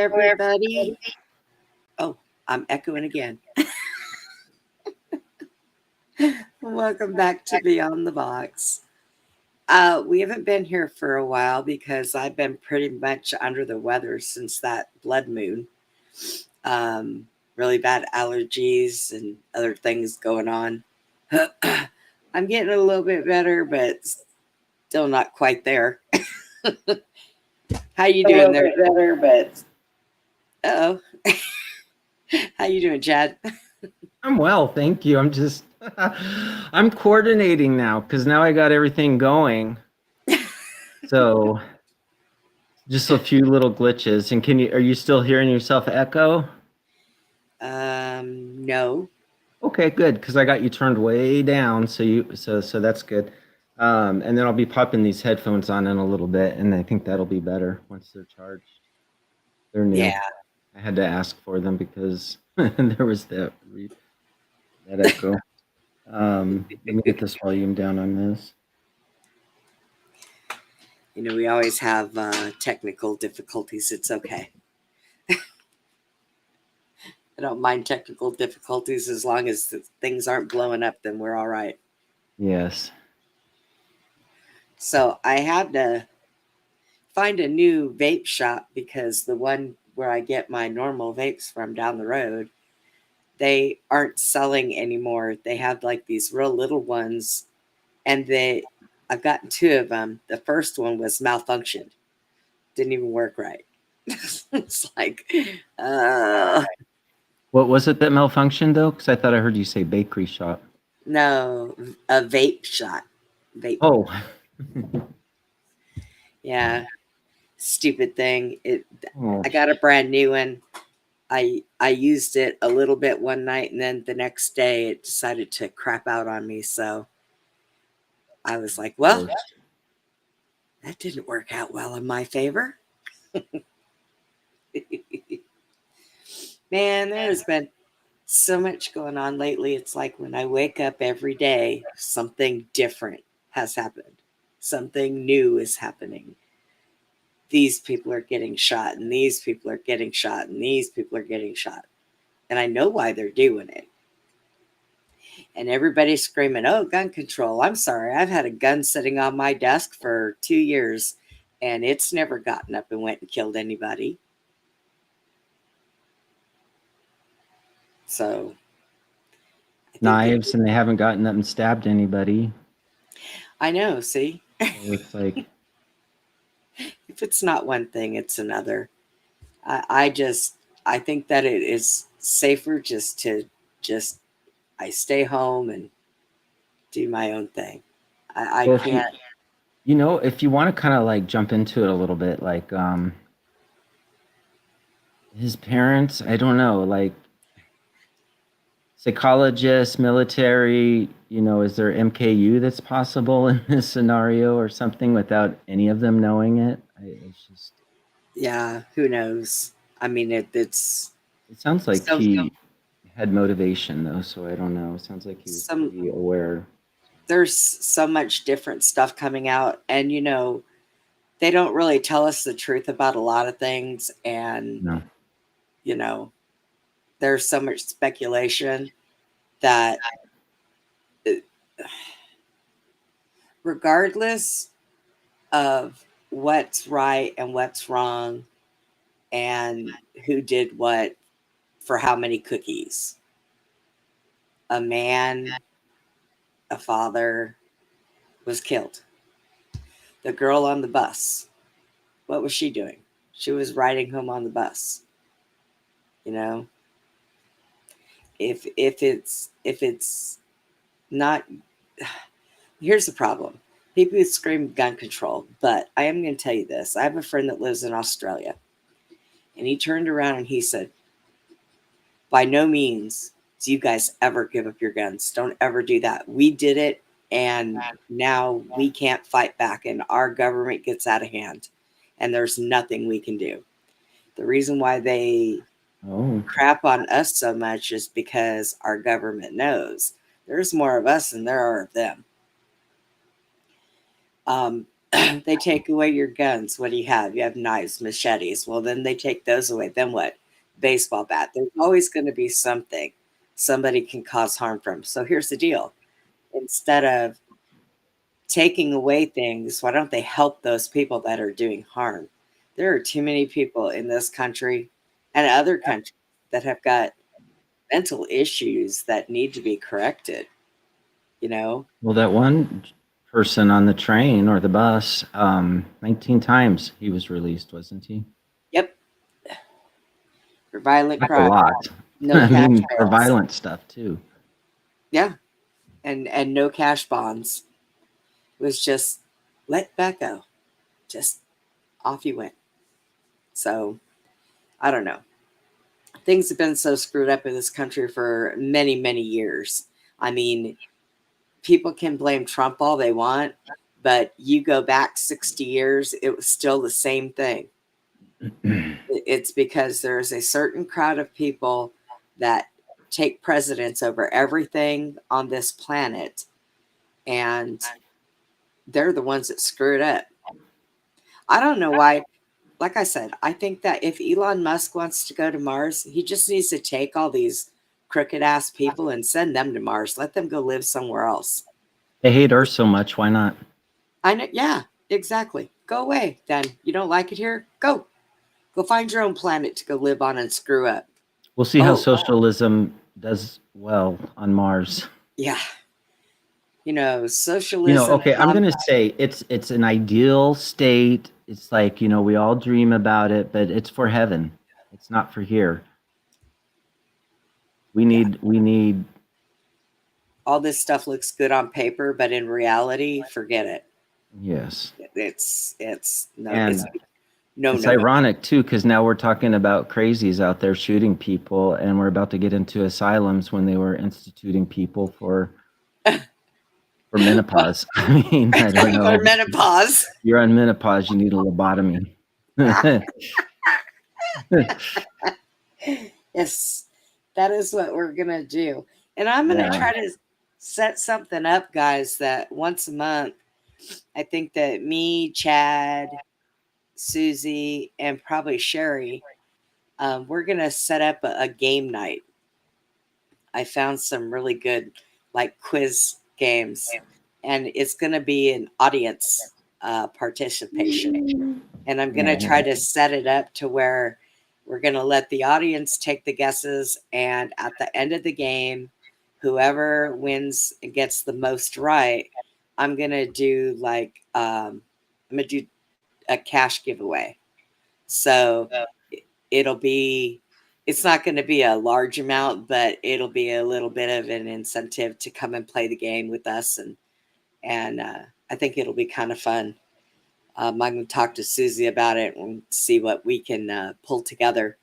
everybody. Oh, I'm echoing again. Welcome back to Beyond the Box. We haven't been here for a while because I've been pretty much under the weather since that blood moon. Really bad allergies and other things going on. I'm getting a little bit better, but still not quite there. How you doing there? Better, but Oh, how you doing, Chad? I'm well, thank you. I'm just I'm coordinating now because now I got everything going. So just a few little glitches. And are you still hearing yourself echo? No. Okay, good, because I got you turned way down, so that's good. And then I'll be popping these headphones on in a little bit, and I think that'll be better once they're charged. They're new. Yeah. I had to ask for them because there was that echo. Let me get this volume down on this. You know, we always have technical difficulties. It's okay. I don't mind technical difficulties as long as things aren't blowing up, then we're all right. Yes. So I had to find a new vape shop because the one where I get my normal vapes from down the road, they aren't selling anymore. They have like these real little ones, and I've gotten two of them. The first one was malfunctioned, didn't even work right. It's like, What was it that malfunctioned though? Because I thought I heard you say bakery shop. no, a vape shot. Vape. Oh. Yeah. Stupid thing. Oh. I got a brand new one. I used it a little bit one night, and then the next day it decided to crap out on me. So I was like, well, that didn't work out well in my favor. Man, there's been so much going on lately. It's like when I wake up every day, something different has happened. Something new is happening. These people are getting shot, and these people are getting shot, and these people are getting shot. And I know why they're doing it. And everybody's screaming, oh, gun control. I'm sorry. I've had a gun sitting on my desk for 2 years, and it's never gotten up and went and killed anybody. So knives, and they haven't gotten up and stabbed anybody. I know, see? So it's like if it's not one thing, it's another. I think that it is safer I stay home and do my own thing. I well, can't. If you want to kind of like jump into it a little bit, like his parents, I don't know, like psychologists, military, is there MKU that's possible in this scenario or something without any of them knowing it? It's just, yeah, who knows? I mean, it sounds like he had motivation though, so I don't know. It sounds like he was pretty aware. There's so much different stuff coming out, and they don't really tell us the truth about a lot of things, and there's so much speculation that regardless of what's right and what's wrong and who did what for how many cookies, a man, a father, was killed. The girl on the bus, what was she doing? She was riding home on the bus. If it's not, here's the problem. People scream gun control, but I am going to tell you this. I have a friend that lives in Australia, and he turned around and he said, by no means do you guys ever give up your guns. Don't ever do that. We did it, and now we can't fight back, and our government gets out of hand, and there's nothing we can do. The reason why they crap on us so much is because our government knows there's more of us than there are of them. They take away your guns. What do you have? You have knives, machetes. Well, then they take those away. Then what? Baseball bat. There's always going to be something somebody can cause harm from. So here's the deal: instead of taking away things, why don't they help those people that are doing harm? There are too many people in this country and other countries that have got mental issues that need to be corrected, you know? Well, that one person on the train or the bus, 19 times he was released, wasn't he? Yep, for violent That's a crime, lot. no I cash mean, for bails. violent stuff too. Yeah, and no cash bonds. It was just let that go. Just off you went. So I don't know. Things have been so screwed up in this country for many, many years. I mean, people can blame Trump all they want, but you go back 60 years, it was still the same thing. It's because there's a certain crowd of people that take precedence over everything on this planet, and they're the ones that screw it up. I don't know why. Like I said, I think that if Elon Musk wants to go to Mars, he just needs to take all these crooked ass people and send them to Mars. Let them go live somewhere else. They hate Earth so much. Why not? I know, yeah, exactly. Go away then. You don't like it here? Go. Go find your own planet to go live on and screw up. We'll see how Oh, socialism does well on Mars. yeah. You know, Socialism, okay, I'm gonna say it's an ideal state. It's like, you know, we all dream about it, but it's for heaven. It's not for here. yeah. We need All this stuff looks good on paper, but in reality, forget it. yes. It's no, it's And no, it's no, no. ironic too, because now we're talking about crazies out there shooting people, and we're about to get into asylums when they were instituting people for menopause. I mean, I don't For know. menopause. You're on menopause, you need a lobotomy. Yes, that is what we're gonna do. And I'm gonna Yeah. try to set something up, guys, that once a month, I think that me, Chad, Susie, and probably Sherry, we're gonna set up a game night. I found some really good like quiz games, and it's gonna be an audience participation. And I'm going to try to set it up to where we're going to let the audience take the guesses. And at the end of the game, whoever wins and gets the most right, I'm going to do I'm going to do a cash giveaway. So it'll be, it's not going to be a large amount, but it'll be a little bit of an incentive to come and play the game with us. And I think it'll be kind of fun. I'm going to talk to Susie about it and see what we can pull together.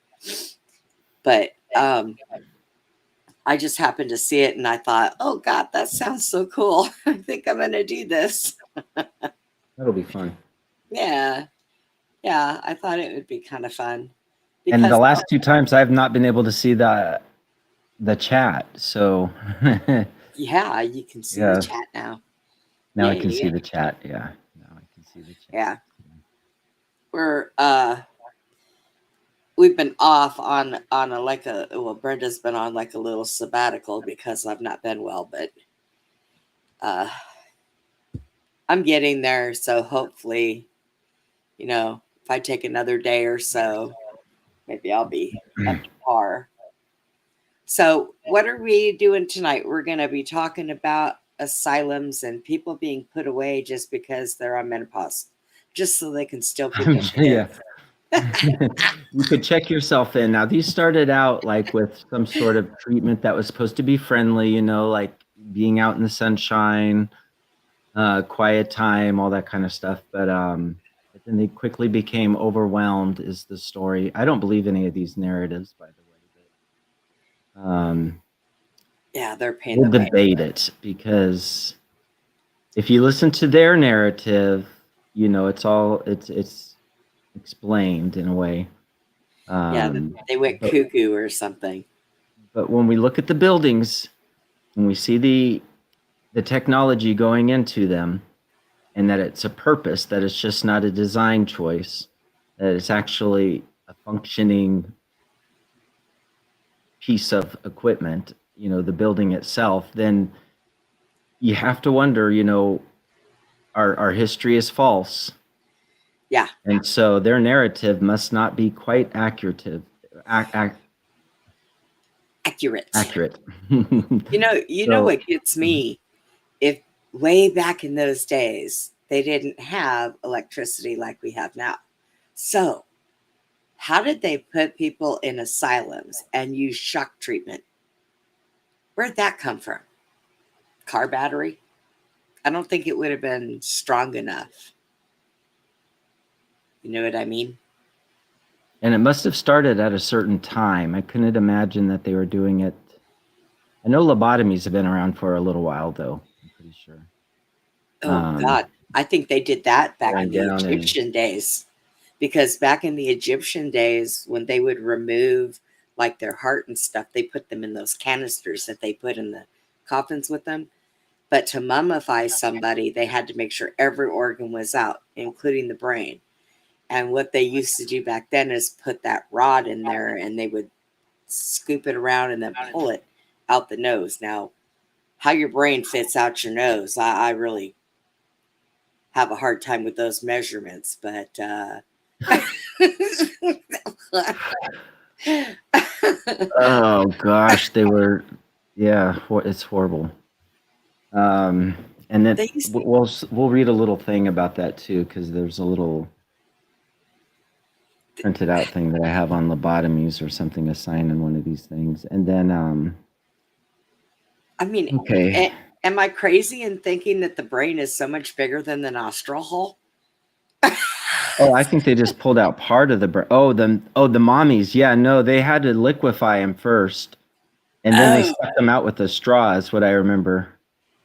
But I just happened to see it and I thought, oh God, that sounds so cool. I think I'm going to do this. That'll be fun. Yeah. Yeah. I thought it would be kind of fun And the because, last two times I've not been able to see the chat. So yeah, you can see the yeah, chat now. now I can see Yay. the chat. Yeah. Now I can see the chat. Yeah. We're, we've been off on a like a well Brenda's been on like a little sabbatical because I've not been well, but uh I'm getting there, so hopefully, if I take another day or so, maybe I'll be up to par. So, what are we doing tonight? We're going to be talking about asylums and people being put away just because they're on menopause, just so they can steal people's Yeah. kids. You could check yourself in. Now, these started out like with some sort of treatment that was supposed to be friendly, you know, like being out in the sunshine, quiet time, all that kind of stuff. But then they quickly became overwhelmed, is the story. I don't believe any of these narratives, by the way, but Yeah, they're a pain in we'll the butt. debate it because if you listen to their narrative, you know, it's explained in a way. Yeah, Um, they went but cuckoo or something. but when we look at the buildings and we see the technology going into them, and that it's a purpose, that it's just not a design choice, that it's actually a functioning piece of equipment, the building itself, then you have to wonder, our history is false. Yeah. And so their narrative must not be quite accurate. Accurate. Accurate. You know So what gets me? If way back in those days they didn't have electricity like we have now. So, how did they put people in asylums and use shock treatment? Where'd that come from? Car battery? I don't think it would have been strong enough. You know what I mean? and it must have started at a certain time. I couldn't imagine that they were doing it. I know lobotomies have been around for a little while, though. I'm pretty sure. Oh God, I think they did that back in Going the down and Egyptian days. Because back in the Egyptian days, when they would remove like their heart and stuff, they put them in those canisters that they put in the coffins with them. But to mummify somebody, they had to make sure every organ was out, including the brain. And what they used to do back then is put that rod in there and they would scoop it around and then pull it out the nose. Now, how your brain fits out your nose, I really have a hard time with those measurements, but oh gosh, they were, yeah, it's horrible. And then they used to, we'll read a little thing about that too, because there's a little printed out thing that I have on lobotomies or something, a sign in one of these things. And then I mean, okay. am I crazy in thinking that the brain is so much bigger than the nostril hole? Oh, I think they just pulled out part of the the mommies. Yeah, no, they had to liquefy them first, and then they Oh, sucked them out with a straw. Is what I remember.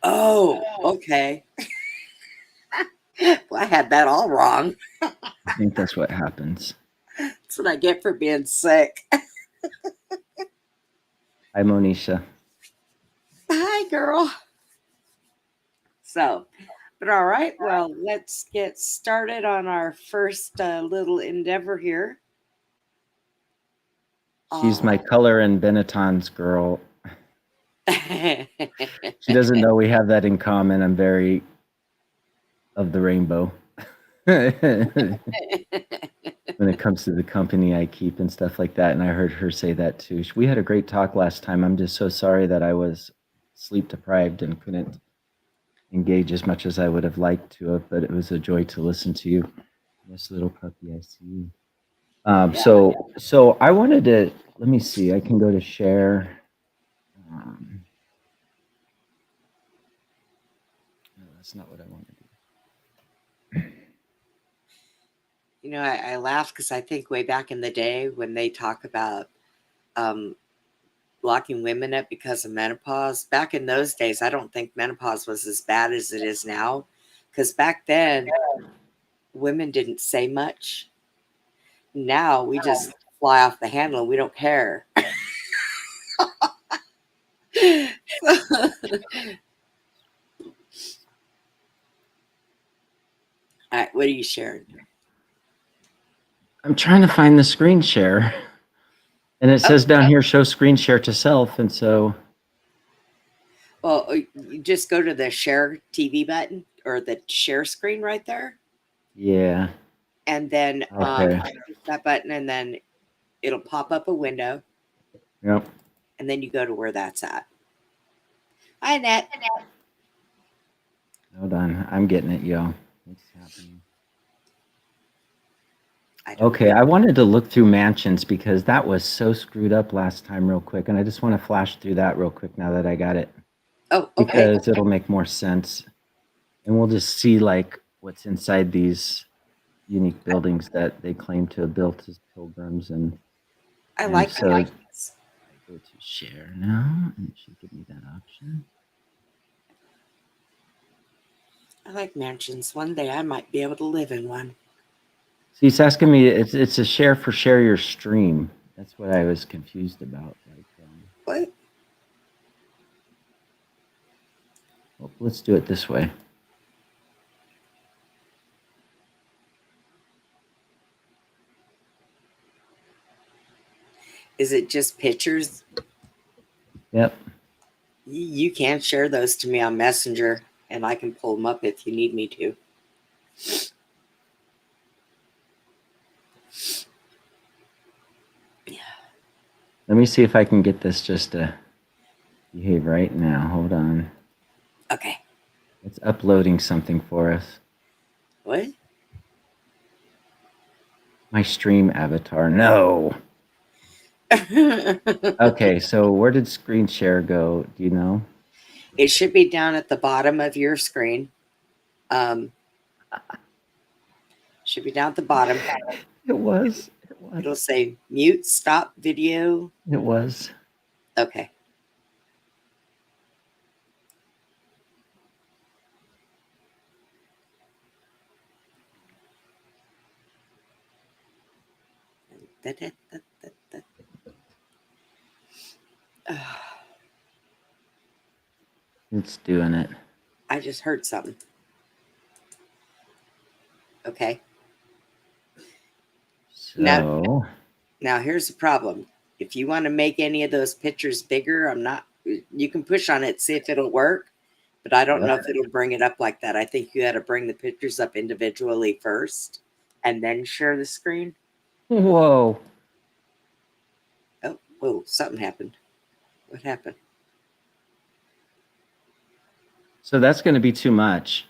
oh, okay. Well, I had that all wrong. I think that's what happens. That's what I get for being sick. Hi, Monisha. Hi, girl. So, but all right, well, let's get started on our first little endeavor here. She's my color and Benetton's girl. She doesn't know we have that in common. I'm very of the rainbow. When it comes to the company I keep and stuff like that. And I heard her say that too. We had a great talk last time. I'm just so sorry that I was sleep deprived and couldn't engage as much as I would have liked to have, but it was a joy to listen to you. Yes, little puppy, I see you. So I wanted to, let me see, I can go to share. No, that's not what I want to do. You know, I laugh because I think way back in the day when they talk about um, locking women up because of menopause, back in those days, I don't think menopause was as bad as it is now. Because back then, women didn't say much. Now we just fly off the handle and we don't care. All right, what are you sharing? I'm trying to find the screen share. And it says down here, show screen share to self. And so. Well, you just go to the share TV button or the share screen right there. Yeah. And then Okay. that button, and then it'll pop up a window. Yep. And then you go to where that's at. Hi, Annette. Hold on. I'm getting it, yo. What's happening? Okay, I wanted to look through mansions because that was so screwed up last time real quick. And I just want to flash through that real quick now that I got it. Oh, okay. Because it'll make more sense. And we'll just see like what's inside these unique buildings that they claim to have built as pilgrims. And I like so mansions. I go to share now, and it should give me that option. I like mansions. One day I might be able to live in one. See, it's asking me, it's a share your stream. That's what I was confused about. Like, What? well, let's do it this way. Is it just pictures? Yep. You can share those to me on Messenger, and I can pull them up if you need me to. Let me see if I can get this just to behave right now. Hold on. Okay. It's uploading something for us. What? My stream avatar. No. Okay, so where did screen share go? Do you know? It should be down at the bottom of your screen. Should be down at the bottom. It was. It was. It'll say mute, stop video. It was. Okay. It's doing it. I just heard something. Okay. So Now here's the problem. If you want to make any of those pictures bigger, you can push on it, see if it'll work, but I don't know if it'll bring it up like that. I think you got to bring the pictures up individually first and then share the screen. whoa. Oh, something happened. What happened? So that's going to be too much.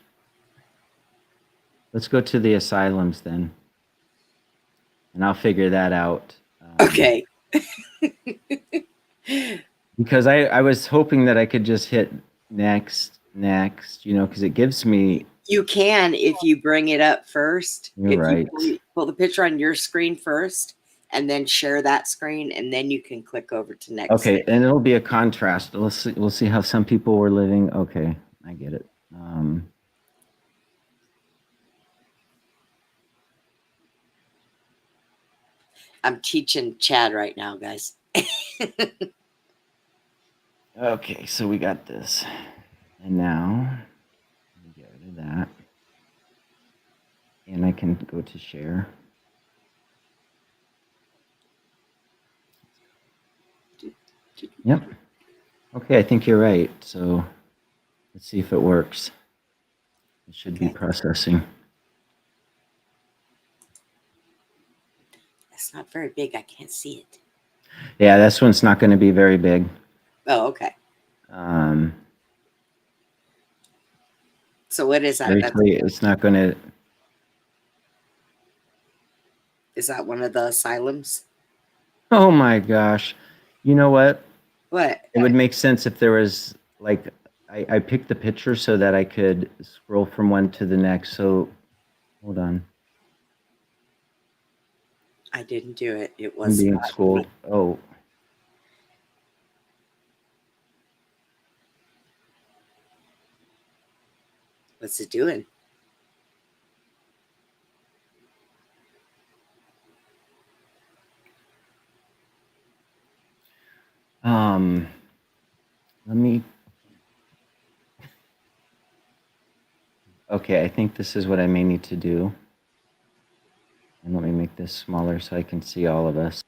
Let's go to the asylums then. And I'll figure that out. Okay. Because I was hoping that I could just hit next, because it gives me. You can if you bring it up first. You're If right. you pull the picture on your screen first and then share that screen, and then you can click over to next. Okay, and it'll be a contrast. We'll see how some people were living. Okay, I get it. I'm teaching Chad right now, guys. Okay, so we got this. And now, let me get rid of that. And I can go to share. Yep. Okay, I think you're right. So let's see if it works. It should be processing. It's not very big. I can't see it. Yeah, this one's not going to be very big. Oh, okay. So what is that? Seriously, it's not going to. Is that one of the asylums? Oh my gosh. You know what? What? It would make sense if there was like, I picked the picture so that I could scroll from one to the next. So hold on. I didn't do it. It I'm was being schooled. Oh. What's it doing? Let me. Okay, I think this is what I may need to do. And let me make this smaller so I can see all of us.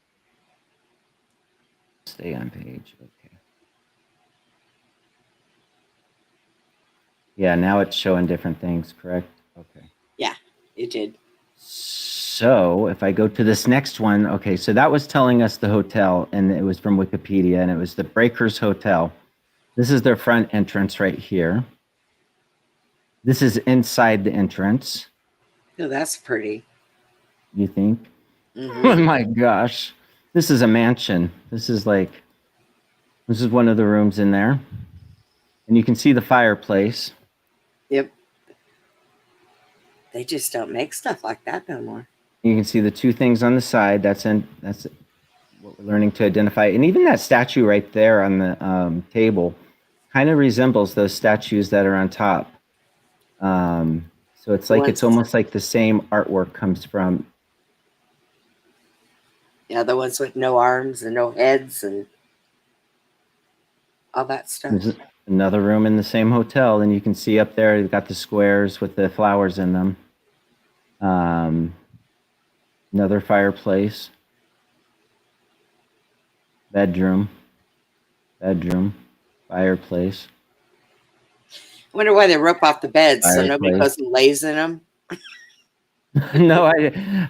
Stay on page. Okay. Yeah, now it's showing different things, correct? Okay. Yeah, it did. So if I go to this next one, okay, so that was telling us the hotel, and it was from Wikipedia, and it was the Breakers Hotel. This is their front entrance right here. This is inside the entrance. Oh, that's pretty. You think? Mm-hmm. Oh my gosh. This is a mansion. This is one of the rooms in there. And you can see the fireplace. Yep. They just don't make stuff like that no more. You can see the two things on the side. That's what we're learning to identify. And even that statue right there on the table kind of resembles those statues that are on top. So it's like it's almost like the same artwork comes from. Yeah, the ones with no arms and no heads and all that stuff. There's another room in the same hotel, and you can see up there, they've got the squares with the flowers in them. Another fireplace. bedroom, bedroom, fireplace, I wonder why they rope off the beds so nobody fireplace. goes and lays in them. No,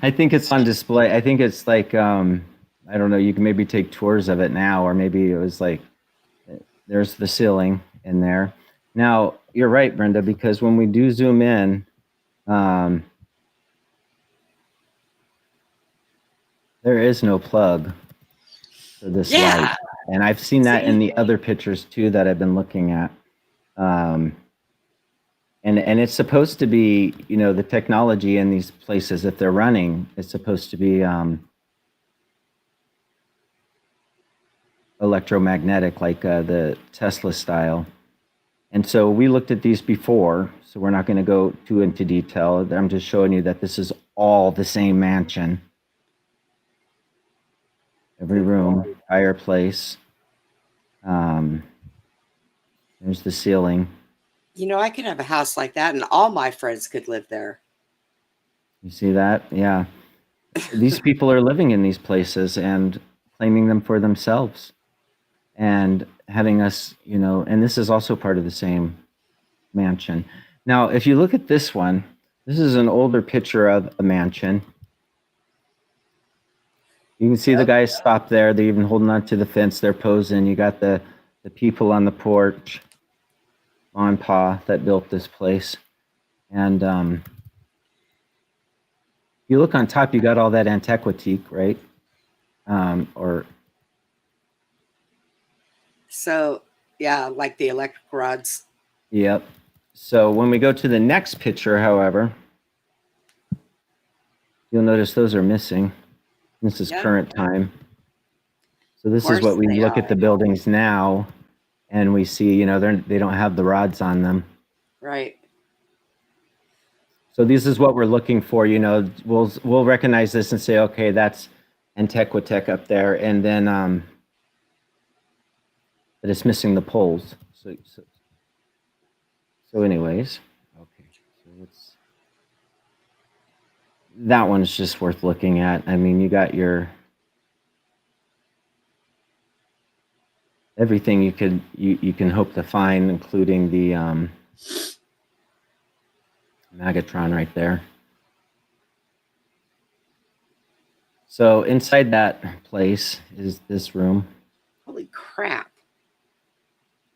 I think it's on display. I think it's like I don't know, you can maybe take tours of it now, or maybe it was like there's the ceiling in there. Now, you're right, Brenda, because when we do zoom in, um, there is no plug for this light. Yeah. And I've seen that in See? the other pictures too that I've been looking at. Um, and it's supposed to be, you know, the technology in these places, if they're running, it's supposed to be electromagnetic, like the Tesla style. And so we looked at these before, so we're not going to go too into detail. I'm just showing you that this is all the same mansion. Every Pretty cool. room, fireplace. Um, there's the ceiling. You know, I could have a house like that and all my friends could live there. You see that? Yeah. These people are living in these places and claiming them for themselves and having us, you know, and this is also part of the same mansion. Now, if you look at this one, this is an older picture of a mansion. You can see the Yep. guys stop there. They're even holding on to the fence. They're posing. You got the people on the porch, Ma and Pa, that built this place. And you look on top, you got all that antiquity, right? Or So, yeah, like the electric rods. yep. So when we go to the next picture, however, you'll notice those are missing. This is Yeah, current time. So of this is what course we they look at are. the buildings now, and we see, you know, they don't have the rods on them. Right. So this is what we're looking for. You know, we'll recognize this and say, okay, that's Antiquitech up there, and then but it's missing the poles. So anyways, okay. So it's that one's just worth looking at. I mean, you got your everything you can hope to find, including the Magatron right there. So inside that place is this room, Holy crap.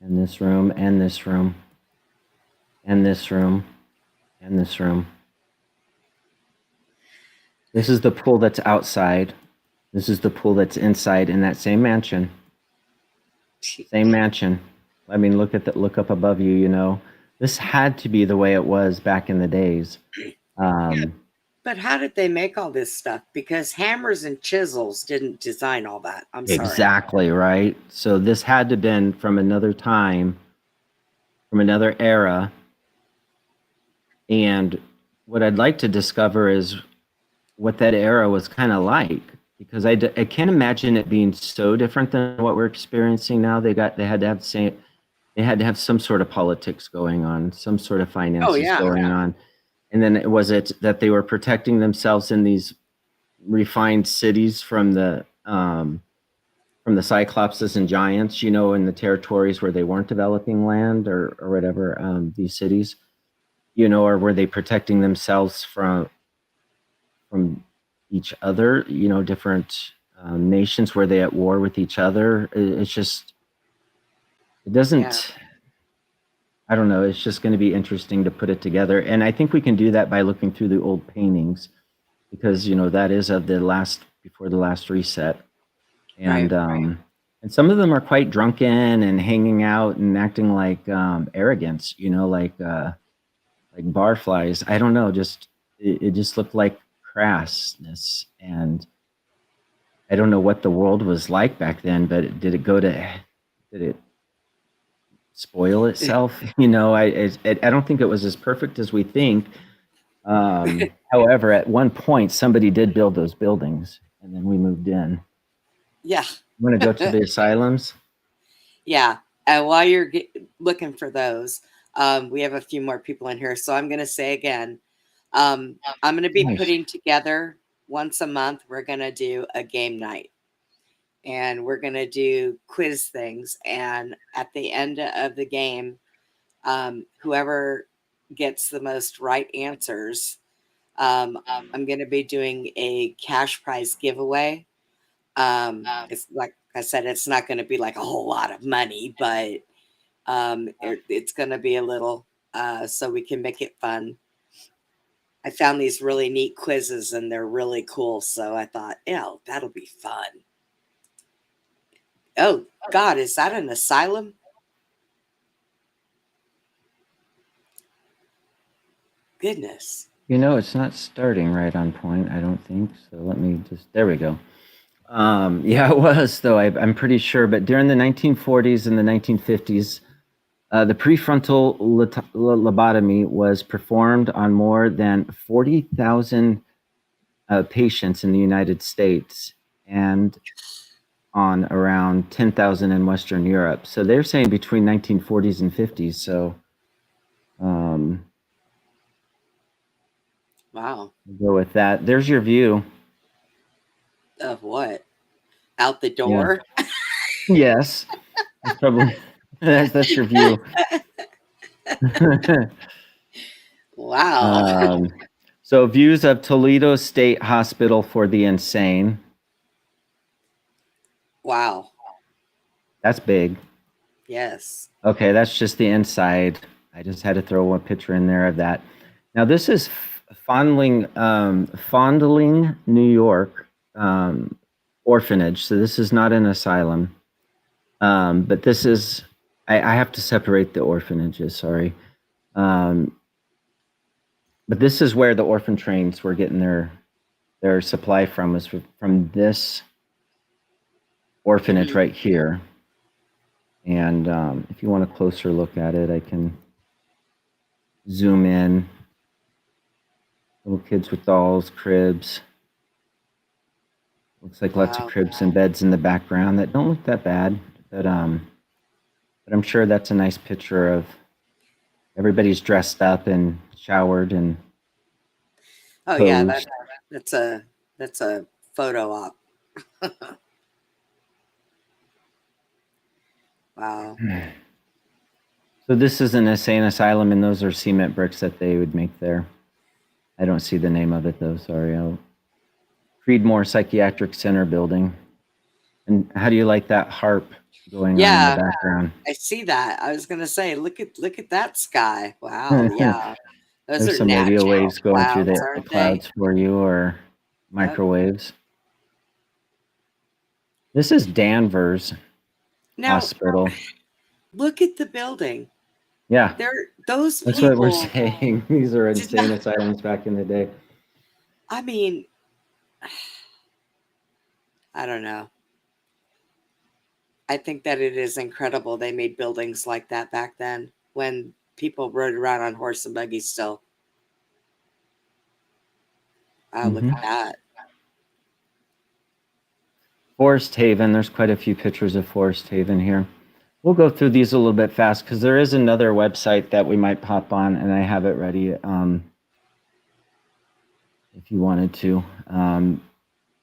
and this room, and this room, and this room, and this room. This is the pool that's outside. This is the pool that's inside in that same mansion. Same mansion. I mean, look up above you, you know. This had to be the way it was back in the days. Yeah, Um, but how did they make all this stuff? Because hammers and chisels didn't design all that. I'm sorry. exactly, right? So this had to have been from another time, from another era. And what I'd like to discover is what that era was kind of like, because I can't imagine it being so different than what we're experiencing now. They had to have they had to have some sort of politics going on, some sort of Oh, finances yeah. going on. And then was it that they were protecting themselves in these refined cities from the cyclopses and giants, you know, in the territories where they weren't developing land or whatever, these cities, you know, or were they protecting themselves from each other, you know, different nations? Were they at war with each other? It's just, it Yeah. doesn't, I don't know. It's just going to be interesting to put it together. And I think we can do that by looking through the old paintings because, you know, that is of the last, before the last reset. Right. And some of them are quite drunken and hanging out and acting like arrogance, you know, like barflies. I don't know, just it just looked like crassness. And I don't know what the world was like back then, but did it spoil itself? You know, I don't think it was as perfect as we think. However, at one point, somebody did build those buildings, and then we moved in. Yeah. I'm going to go to the asylums. Yeah. And while you're looking for those, we have a few more people in here. So I'm going to say again, I'm going to be Nice. putting together once a month, we're going to do a game night. and we're going to do quiz things. And at the end of the game, whoever gets the most right answers, I'm going to be doing a cash prize giveaway. It's like I said, it's not going to be like a whole lot of money, but it's going to be a little, so we can make it fun. I found these really neat quizzes and they're really cool. So I thought, yeah, that'll be fun. Oh, God, is that an asylum? Goodness. It's not starting right on point, I don't think. So let me just, there we go. Yeah, it was, though, I'm pretty sure. But during the 1940s and the 1950s, the prefrontal lobotomy was performed on more than 40,000 patients in the United States and on around 10,000 in Western Europe. So they're saying between 1940s and 50s. So um, Wow. we'll go with that. There's your view. Of what? Out the Yeah. door? Yes. That's probably that's your view. Wow. um, so views of Toledo State Hospital for the Insane. Wow. That's big. Yes. Okay, that's just the inside. I just had to throw one picture in there of that. Now this is Fondling, New York orphanage. So this is not an asylum, but this is. I have to separate the orphanages. Sorry, but this is where the orphan trains were getting their supply from. Was from this orphanage right here. And if you want a closer look at it, I can zoom in. Little kids with dolls, cribs. Looks like lots of Wow. cribs and beds in the background that don't look that bad. But I'm sure that's a nice picture of everybody's dressed up and showered and Oh yeah, posed. that's a that's a photo op. Wow. So this is an insane asylum, and those are cement bricks that they would make there. I don't see the name of it though. Sorry. Creedmoor Psychiatric Center building. And how do you like that harp going on in the Yeah, background? I see that. I was gonna say, look at that sky. Wow, yeah. Those There's are some radio natural waves going through clouds, the aren't they? clouds for you, or Yep. microwaves. This is Danvers Now, Hospital. look at the building. Yeah, Those that's what we're people saying. These are did insane not, asylums back in the day. I mean, I don't know. I think that it is incredible they made buildings like that back then when people rode around on horse and buggies still. Wow, look Hmm. at that. Forest Haven. There's quite a few pictures of Forest Haven here. We'll go through these a little bit fast because there is another website that we might pop on, and I have it ready if you wanted to.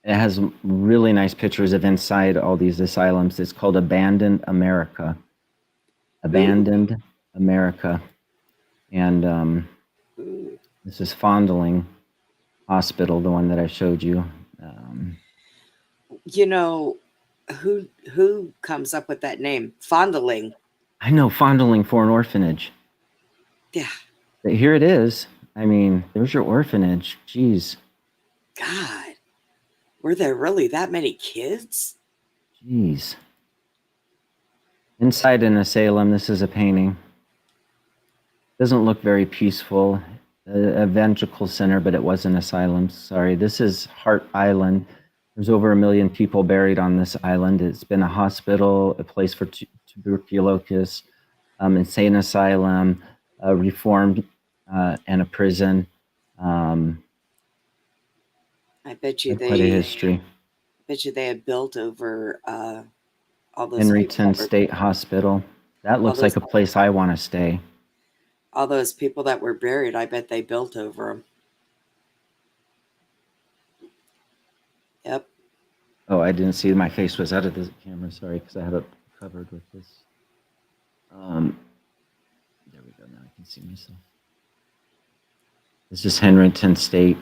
It has really nice pictures of inside all these asylums. It's called Abandoned America. Ooh, Abandoned America. And ooh. this is Fondling Hospital, the one that I showed you. Um, You know, who comes up with that name? Fondling. I know, Fondling for an orphanage. Yeah, But here it is. I mean, there's your orphanage. Jeez. God. Were there really that many kids? Jeez. Inside an asylum, this is a painting. Doesn't look very peaceful. Evangelical center, but it was an asylum. Sorry. This is Hart Island. There's over 1 million people buried on this island. It's been a hospital, a place for tuberculosis, insane asylum, reformed, and a prison. Um, I bet you had quite a they history. bet you they had built over all those people Henryton that were State Hospital. That all looks those like a place I want to stay. all those people that were buried. I bet they built over them. Yep. Oh, I didn't see my face was out of the camera. Sorry, because I have it covered with this. Um, there we go. Now I can see myself. This is Henrington State.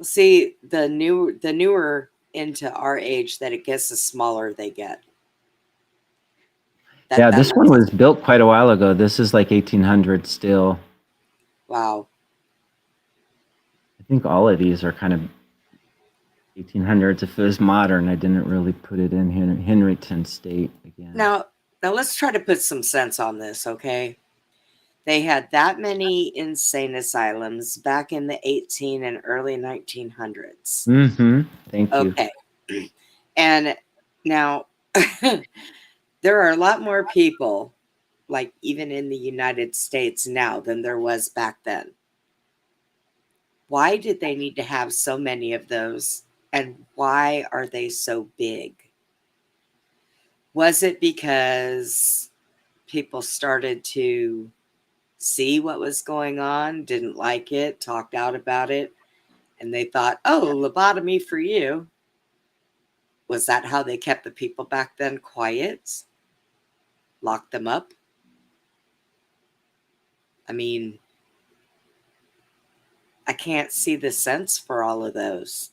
See, the newer into our age that it gets, the smaller they get. Yeah, That this one must, was built quite a while ago. This is like 1800 still. wow. I think all of these are kind of 1800s. If it was modern, I didn't really put it in Henrington State again. Now let's try to put some sense on this, okay? They had that many insane asylums back in the 18 and early 1900s. Mm-hmm. Thank you. Okay. And now there are a lot more people, like even in the United States now, than there was back then. Why did they need to have so many of those? And why are they so big? Was it because people started to see what was going on, didn't like it, talked out about it, and they thought, oh, lobotomy for you? Was that how they kept the people back then quiet? Locked them up? I mean, I can't see the sense for all of those.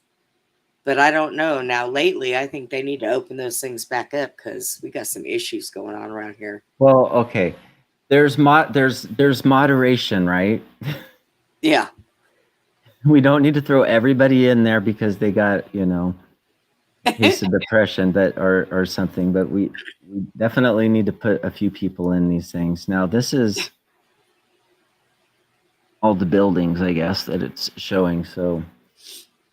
But I don't know. Now, lately, I think they need to open those things back up because we got some issues going on around here. Well, okay. There's moderation, right? Yeah. We don't need to throw everybody in there because they got, a case of depression or something, but we definitely need to put a few people in these things. Now, this is all the buildings, I guess, that it's showing. So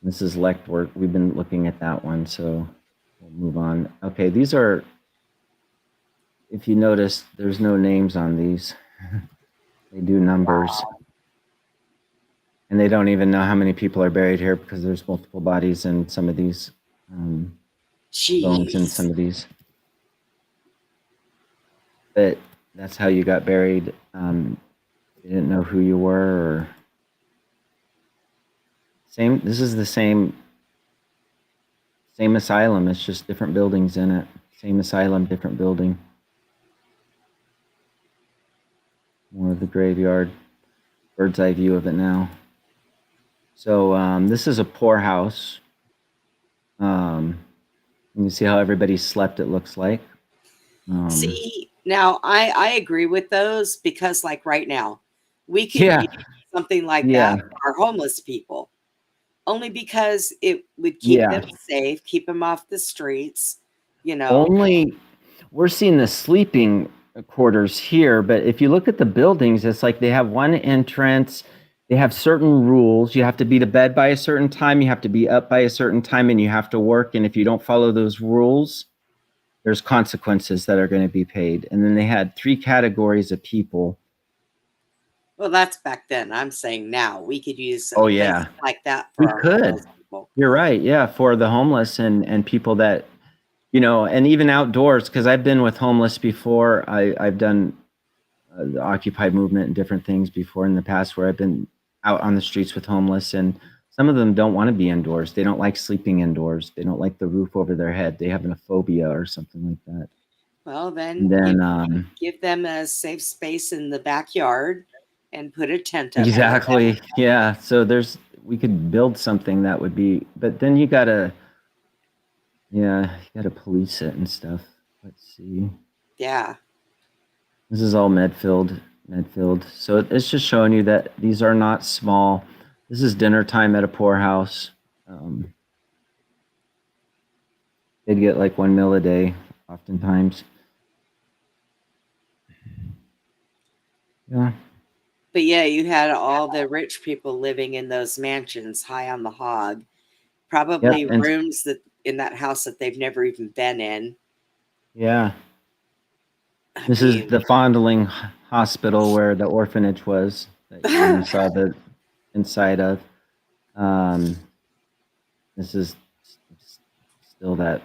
this is Lechtwork. We've been looking at that one, so we'll move on. Okay, these are, if you notice, there's no names on these. They do numbers. And they don't even know how many people are buried here because there's multiple bodies in some of these, bones in some Jeez. of these. But that's how you got buried. You didn't know who you were, or same. This is the same asylum. It's just different buildings in it. Same asylum, different building. More of the graveyard. Bird's eye view of it now. So this is a poorhouse. You can see how everybody slept, it looks like. See, now I agree with those because, like right now, we could Yeah, use something like yeah, that for our homeless people, only because it would keep yeah. them safe, keep them off the streets, you know. Only we're seeing the sleeping quarters here, but if you look at the buildings, it's like they have one entrance. They have certain rules. You have to be to bed by a certain time. You have to be up by a certain time, and you have to work. And if you don't follow those rules, there's consequences that are going to be paid. And then they had 3 categories of people. Well, that's back then. I'm saying now we could use Oh a place yeah, like that for we our could. homeless people. You're right. Yeah, for the homeless and people that, and even outdoors, because I've been with homeless before. I've done the Occupy movement and different things before in the past where I've been out on the streets with homeless, and some of them don't want to be indoors. They don't like sleeping indoors. They don't like the roof over their head. They have a phobia or something like that. Well, And then then give them a safe space in the backyard and put a tent up for them. exactly, yeah. So we could build something that would be, but then you gotta, yeah, you gotta police it and stuff. Let's see. Yeah. This is all Medfield. So it's just showing you that these are not small. This is dinner time at a poorhouse. Um, they'd get like 1 meal a day, oftentimes. Yeah. But yeah, you had all the rich people living in those mansions high on the hog, Yep. probably And rooms that in that house that they've never even been in. yeah, I this is mean, the Fondling Hospital where the orphanage was that you saw the inside of. Um, this is still that.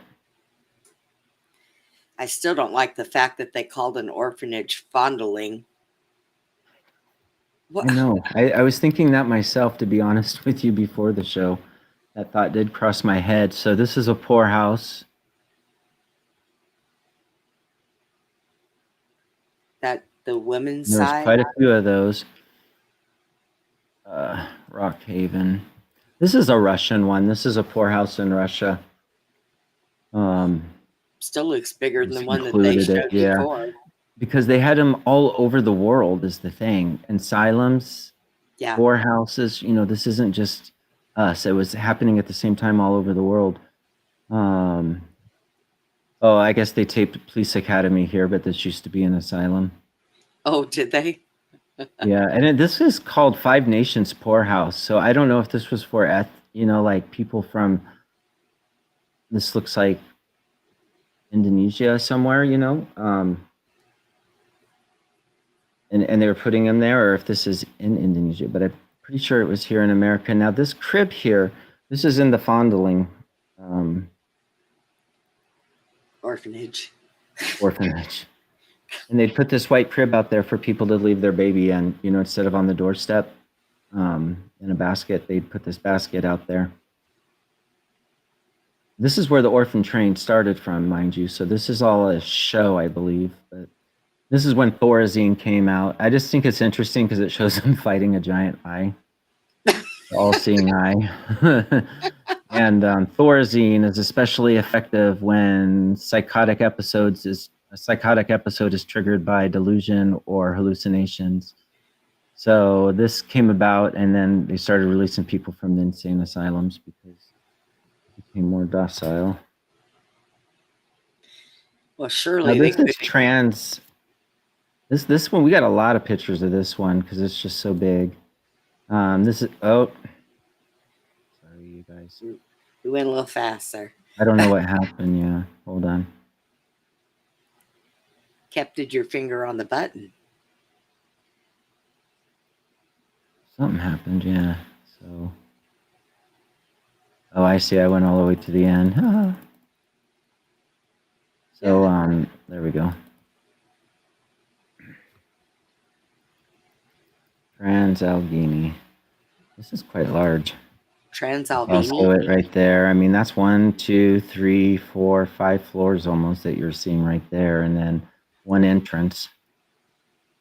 I still don't like the fact that they called an orphanage fondling. What? I know. I was thinking that myself, to be honest with you, before the show. that thought did cross my head. So this is a poorhouse. That the women's There's side. quite a few of those. Rock Haven. This is a Russian one. This is a poorhouse in Russia. Um, Still looks bigger than the just one that they included it, showed yeah, before. because they had them all over the world. Is the thing. Asylums, Yeah. poorhouses. This isn't just us. It was happening at the same time all over the world. Um, oh, I guess they taped Police Academy here, but this used to be an asylum. Oh, did they? Yeah, and this is called Five Nations Poorhouse. So I don't know if this was for like people from. This looks like Indonesia somewhere, and they were putting them there, or if this is in Indonesia, but I'm pretty sure it was here in America. Now this crib here, this is in the Fondling um, Orphanage. orphanage, and they'd put this white crib out there for people to leave their baby in, instead of on the doorstep in a basket. They'd put this basket out there. This is where the orphan train started from, mind you. So this is all a show, I believe. But this is when Thorazine came out. I just think it's interesting because it shows them fighting a giant eye, all-seeing eye. And Thorazine is especially effective when a psychotic episode is triggered by delusion or hallucinations. So this came about, and then they started releasing people from the insane asylums because it became more docile. Well, Now surely they this could. is trans. This one we got a lot of pictures of this one because it's just so big. This is sorry you guys. We went a little fast there. I don't know what happened. Yeah, hold on. Kept your finger on the button. Something happened. Yeah. So. Oh, I see. I went all the way to the end. So there we go. Trans Allegheny. This is quite large. Also, it right there. I mean, that's 1, 2, 3, 4, 5 floors almost that you're seeing right there, and then one entrance.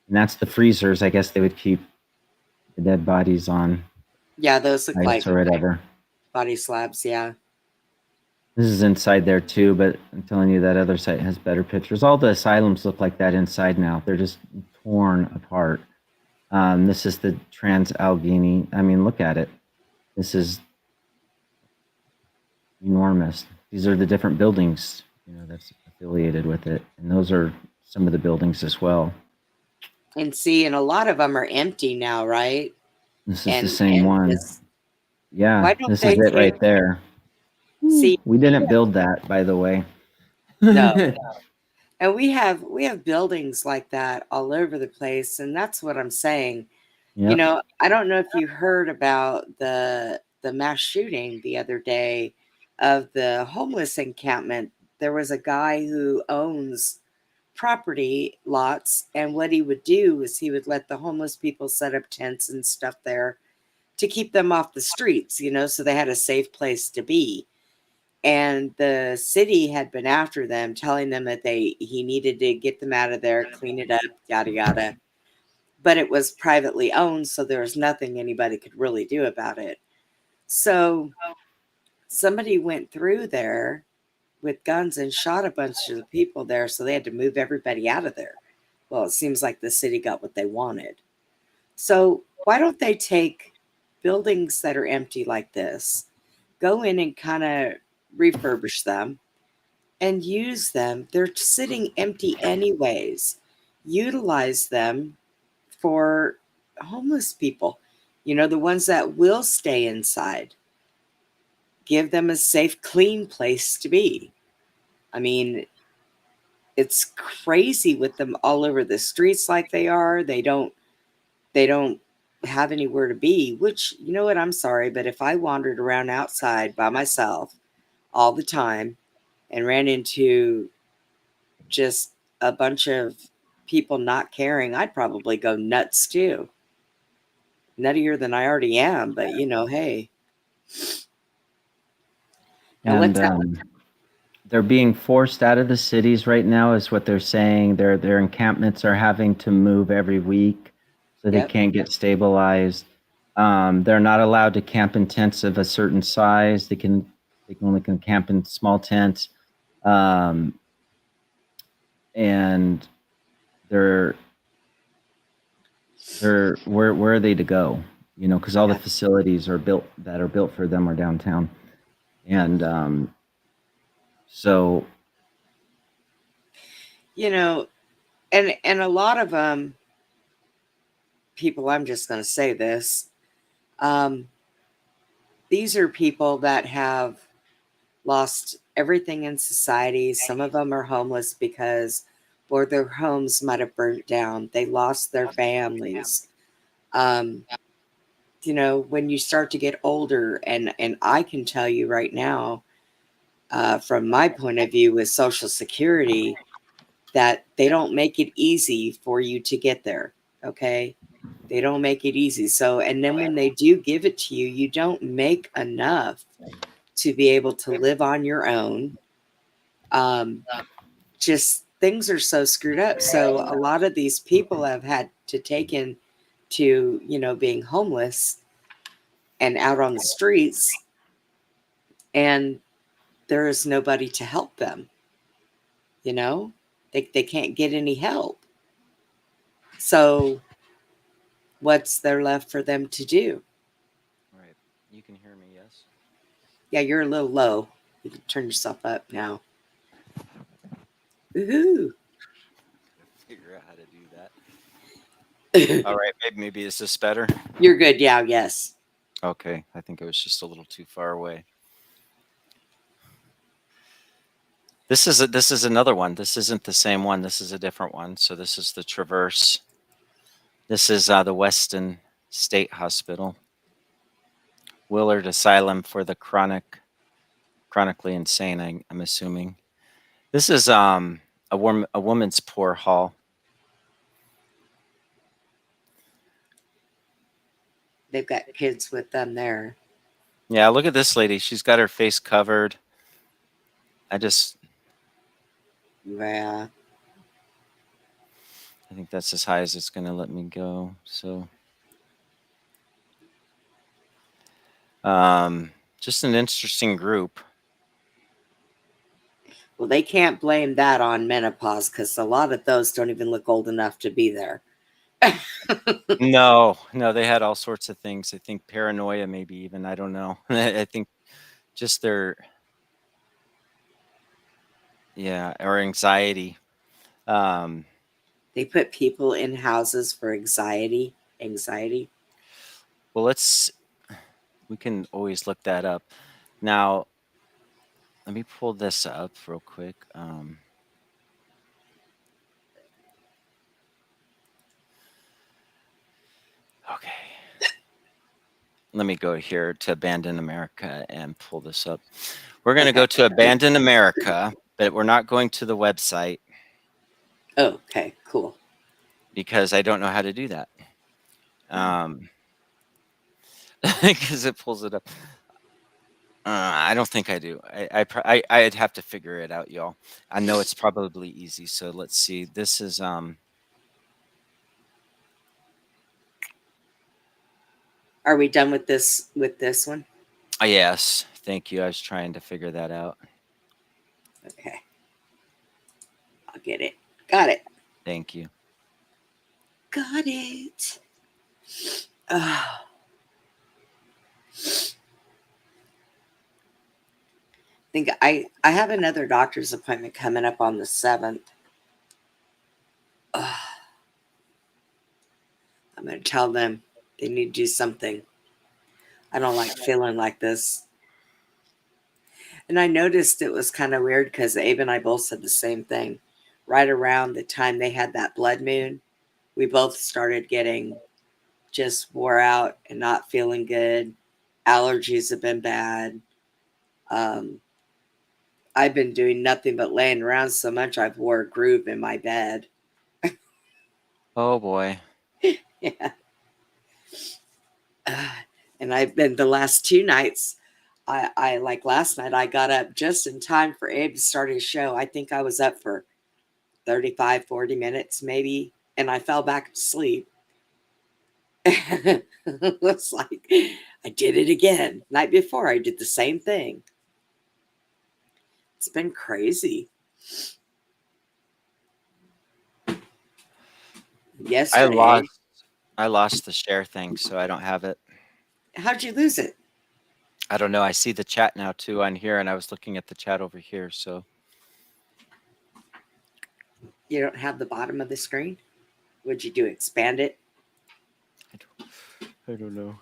And that's the freezers. I guess they would keep the dead bodies on. Yeah, those look like or whatever. Body slabs. Yeah. This is inside there too, but I'm telling you that other site has better pictures. All the asylums look like that inside now. They're just torn apart. This is the Trans Allegheny. I mean, look at it. This is enormous. These are the different buildings, that's affiliated with it, and those are some of the buildings as well. And see, and a lot of them are empty now, right? This is the same one. Yeah, this is it right there. See, we didn't build that, by the way. No. And we have buildings like that all over the place, and that's what I'm saying. Yep. I don't know if you heard about the mass shooting the other day of the homeless encampment. There was a guy who owns property lots, and what he would do is he would let the homeless people set up tents and stuff there to keep them off the streets, so they had a safe place to be. And the city had been after them, telling them that he needed to get them out of there, clean it up, yada yada. But it was privately owned, so there was nothing anybody could really do about it. So somebody went through there with guns and shot a bunch of the people there, so they had to move everybody out of there. Well, it seems like the city got what they wanted. So why don't they take buildings that are empty like this, go in and kind of refurbish them and use them? They're sitting empty anyways. Utilize them for homeless people, the ones that will stay inside. Give them a safe, clean place to be. I mean, it's crazy with them all over the streets like they are. They don't have anywhere to be, which, you know what, I'm sorry, but if I wandered around outside by myself all the time and ran into just a bunch of people not caring, I'd probably go nuts too. Nuttier than I already am, but hey. Now, and what's that? they're being forced out of the cities right now, is what they're saying. Their encampments are having to move every week, so they Yep. can't get stabilized. They're not allowed to camp in tents of a certain size. They can only can camp in small tents, um, and they're where are they to go? You know, because all the Yeah. facilities are built for them are downtown, and so You know, and a lot of people, I'm just going to say this, um, these are people that have lost everything in society. Some of them are homeless because, or their homes might have burnt down. They lost their families. Um, you know, when you start to get older, and I can tell you right now, from my point of view with Social Security, that they don't make it easy for you to get there. Okay, they don't make it easy. So, and then when they do give it to you, you don't make enough to be able to live on your own. Um, just things are so screwed up. So a lot of these people have had to take in to, you know, being homeless and out on the streets, and there is nobody to help them, you know? They can't get any help. So what's there left for them to do? right. You can hear me, yes? Yeah, you're a little low. You can turn yourself up now. Woohoo. Figure out how to do that. All right, maybe is this better? You're good. Yeah, yes. Okay, I think it was just a little too far away. This is another one. This isn't the same one. This is a different one. So this is the Traverse. This is the Weston State Hospital, Willard Asylum for the chronically insane. I'm assuming this is a woman's poor hall. They've got kids with them there. Yeah, look at this lady. She's got her face covered. I just Yeah. I think that's as high as it's going to let me go. So um, just an interesting group. Well, they can't blame that on menopause because a lot of those don't even look old enough to be there. No, no, they had all sorts of things. I think paranoia, maybe even. I don't know. I think just their, yeah, or anxiety. Um, They put people in houses for anxiety. Anxiety. well, we can always look that up. Now, let me pull this up real quick. Okay. Let me go here to Abandon America and pull this up. We're going to Okay. go to Abandon America, but we're not going to the website Oh, okay. Cool. because I don't know how to do that. Because it pulls it up. I don't think I do. I'd have to figure it out, y'all. I know it's probably easy. So let's see. This is Are we done with this one? yes. Thank you. I was trying to figure that out. Okay. I'll get it. Got it. Thank you. Got it. Oh, think I have another doctor's appointment coming up on the 7th. I'm going to tell them they need to do something. I don't like feeling like this. And I noticed it was kind of weird because Abe and I both said the same thing. Right around the time they had that blood moon, we both started getting just wore out and not feeling good. Allergies have been bad. Um, I've been doing nothing but laying around so much I've wore a groove in my bed. Oh boy. Yeah. Uh, and I've been the last 2 nights. I like last night, I got up just in time for Abe to start his show. I think I was up for 35, 40 minutes maybe, and I fell back to sleep. Looks like I did it again. Night before, I did the same thing. It's been crazy. I Yesterday, lost I lost the share thing, so I don't have it. how'd you lose it? I don't know. I see the chat now too on here, and I was looking at the chat over here. So You don't have the bottom of the screen? What'd you do? Expand it? I don't know.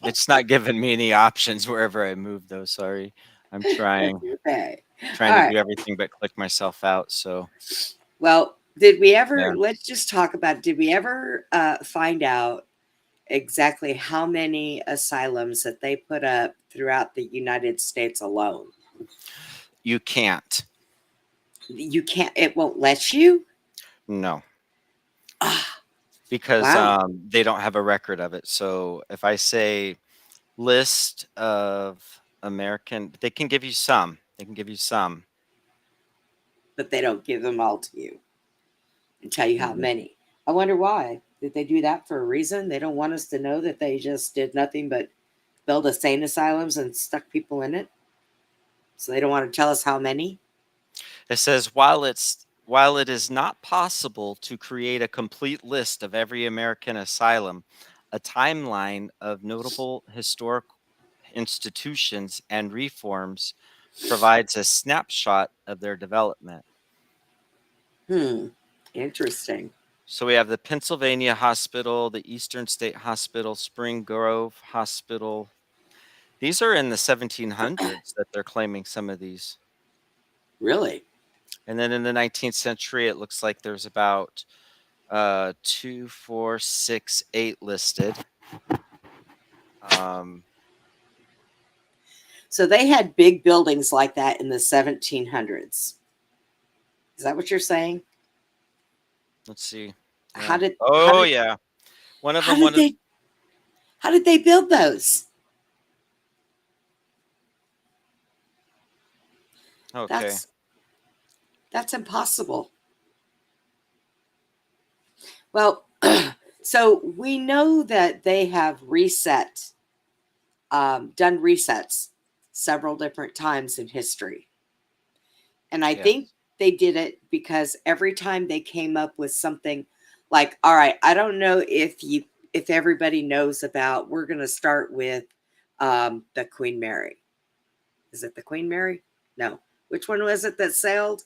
It's not giving me any options wherever I move, though. Sorry, I'm trying Okay. trying All to right. do everything but click myself out. So Well, did we ever, yeah, let's just talk about, did we ever find out exactly how many asylums that they put up throughout the United States alone? you can't. You can't, it won't let you? No, Ah, because wow. they don't have a record of it. So if I say list of American, they can give you some. They can give you some. But they don't give them all to you and tell you how Mhm. many. I wonder why. Did they do that for a reason? They don't want us to know that they just did nothing but build insane asylums and stuck people in it. So they don't want to tell us how many. It says while it is not possible to create a complete list of every American asylum, a timeline of notable historic institutions and reforms provides a snapshot of their development. Hmm. Interesting. So we have the Pennsylvania Hospital, the Eastern State Hospital, Spring Grove Hospital. These are in the 1700s that they're claiming some of these. Really? And then in the 19th century, it looks like there's about 2, 4, 6, 8 listed. Um, So they had big buildings like that in the 1700s. Is that what you're saying? let's see. How Yeah. did how Oh did yeah. One of how them. did they how did they build those? Okay. That's that's impossible. Well, so we know that they have done resets several different times in history. And I think Yes. they did it because every time they came up with something like, all right, I don't know if everybody knows about, we're going to start with the Queen Mary. Is it the Queen Mary? No. Which one was it that sailed?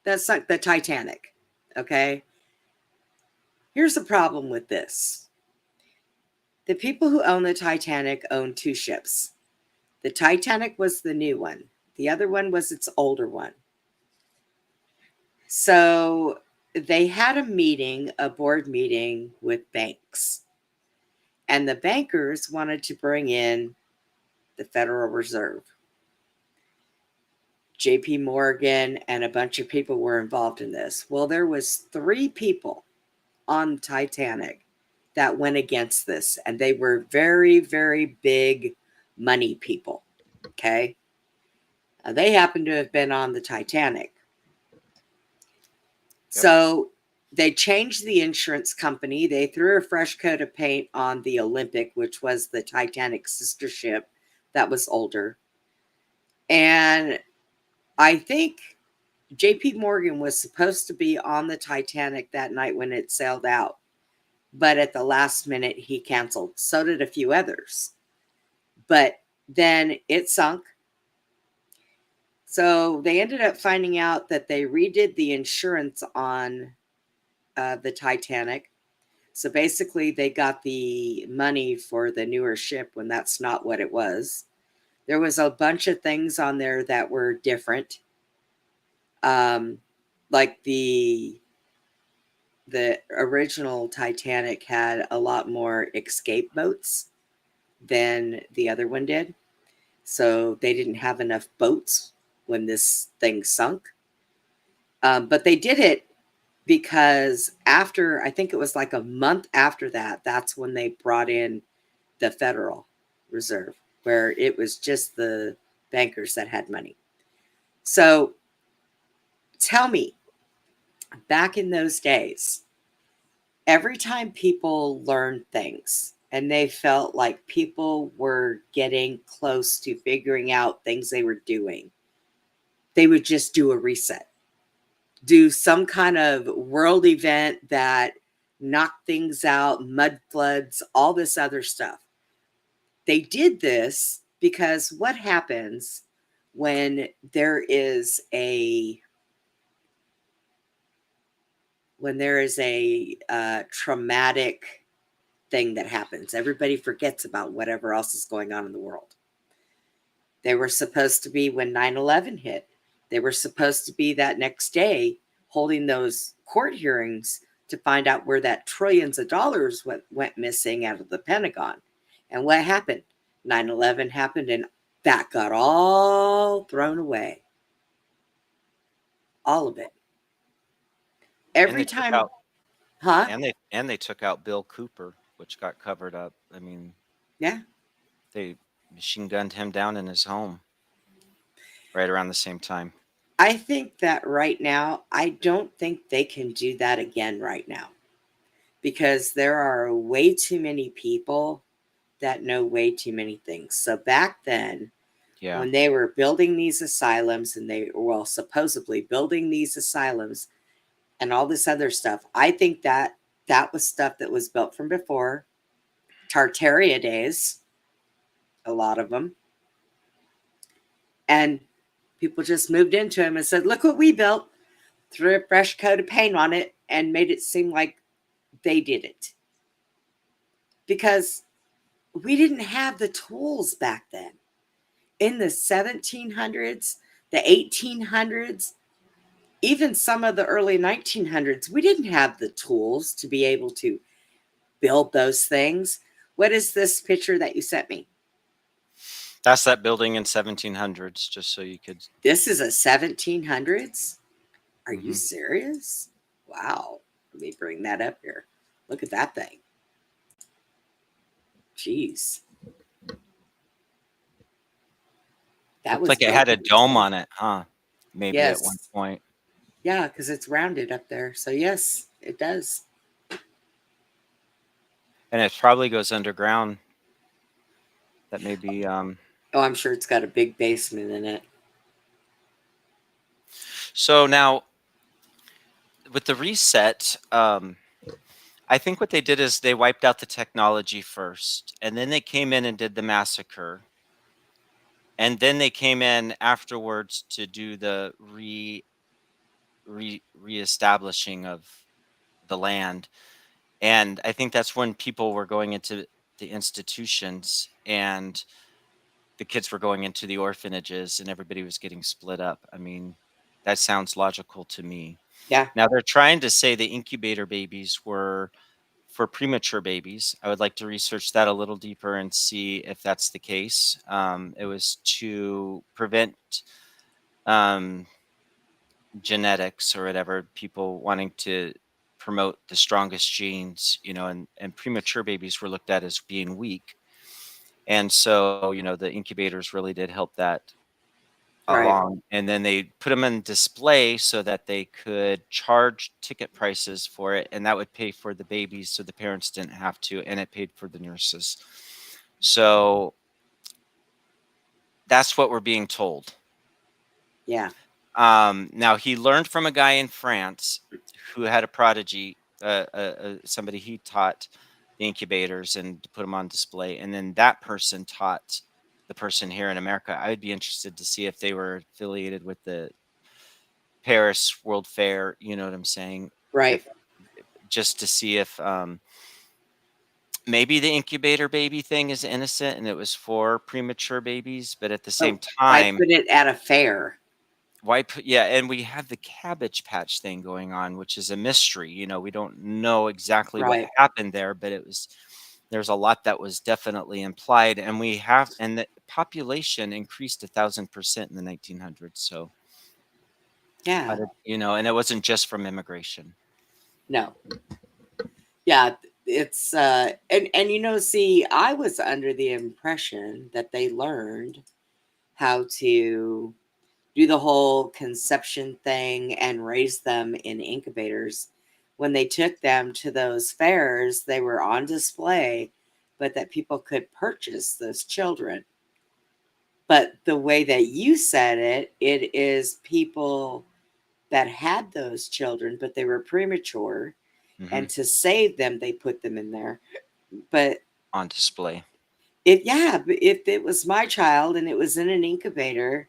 That's like the Titanic. Okay. Here's the problem with this. The people who own the Titanic own two ships. The Titanic was the new one. The other one was its older one. So they had a board meeting with banks, and the bankers wanted to bring in the Federal Reserve. JP Morgan and a bunch of people were involved in this. Well, there was three people on Titanic that went against this, and they were very, very big money people. Okay. They happened to have been on the Titanic. Yep. So they changed the insurance company. They threw a fresh coat of paint on the Olympic, which was the Titanic sister ship that was older. And I think JP Morgan was supposed to be on the Titanic that night when it sailed out. But at the last minute, he canceled. So did a few others. But then it sunk. So they ended up finding out that they redid the insurance on the Titanic. So basically, they got the money for the newer ship when that's not what it was. There was a bunch of things on there that were different, um, like the original Titanic had a lot more escape boats than the other one did. So they didn't have enough boats when this thing sunk. But they did it because after, I think it was like a month after that, that's when they brought in the federal. Reserve, where it was just the bankers that had money. So tell me, back in those days, every time people learned things and they felt like people were getting close to figuring out things they were doing, they would just do a reset, do some kind of world event that knocked things out, mud floods, all this other stuff. They did this because what happens when there is a traumatic thing that happens? Everybody forgets about whatever else is going on in the world. They were supposed to be when 9/11 hit. They were supposed to be that next day holding those court hearings to find out where that trillions of dollars went missing out of the Pentagon. And what happened? 9/11 happened and that got all thrown away. All of it. And Every they took time, out huh? and they took out Bill Cooper, which got covered up. I mean, Yeah. they machine gunned him down in his home right around the same time. I think that right now, I don't think they can do that again right now because there are way too many people that know way too many things. So back then, Yeah. when they were building these asylums and they, well, supposedly building these asylums and all this other stuff, I think that that was stuff that was built from before Tartaria days, a lot of them. And people just moved into them and said, look what we built, threw a fresh coat of paint on it and made it seem like they did it. Because we didn't have the tools back then. In the 1700s, the 1800s, even some of the early 1900s, we didn't have the tools to be able to build those things. What is this picture that you sent me? That's that building in 1700s, just so you could. This is a 1700s? Are you Mhm. serious? Wow. Let me bring that up here. Look at that thing. Jeez. That Looked was like it built had a in this dome thing. on it, huh? Maybe at one Yes. point. Yeah, because it's rounded up there. So, yes, it does. And it probably goes underground. That may be Oh, I'm sure it's got a big basement in it. so now with the reset, I think what they did is they wiped out the technology first, and then they came in and did the massacre. And then they came in afterwards to do the reestablishing of the land. And I think that's when people were going into the institutions and the kids were going into the orphanages and everybody was getting split up. I mean, that sounds logical to me. Yeah, Now they're trying to say the incubator babies were for premature babies. I would like to research that a little deeper and see if that's the case. It was to prevent um, genetics or whatever, people wanting to promote the strongest genes, and premature babies were looked at as being weak. And so, the incubators really did help that right. along. And then they put them in display so that they could charge ticket prices for it. And that would pay for the babies so the parents didn't have to. And it paid for the nurses. So that's what we're being told. Yeah, Now, he learned from a guy in France who had a prodigy, somebody he taught the incubators and to put them on display. And then that person taught the person here in America. I would be interested to see if they were affiliated with the Paris World Fair, you know what I'm saying? right. If just to see if maybe the incubator baby thing is innocent and it was for premature babies, but at the same But why time, put it at a fair? why put yeah, and we have the Cabbage Patch thing going on, which is a mystery. We don't know exactly what Right. happened there, but there's a lot that was definitely implied, and the population increased 1,000% in the 1900s. So Yeah. and it wasn't just from immigration. No. Yeah. it's and see, I was under the impression that they learned how to do the whole conception thing and raise them in incubators. When they took them to those fairs, they were on display, but that people could purchase those children. But the way that you said it is people that had those children, but they were premature, Hmm. and to save them, they put them in there. But On display. if it was my child and it was in an incubator,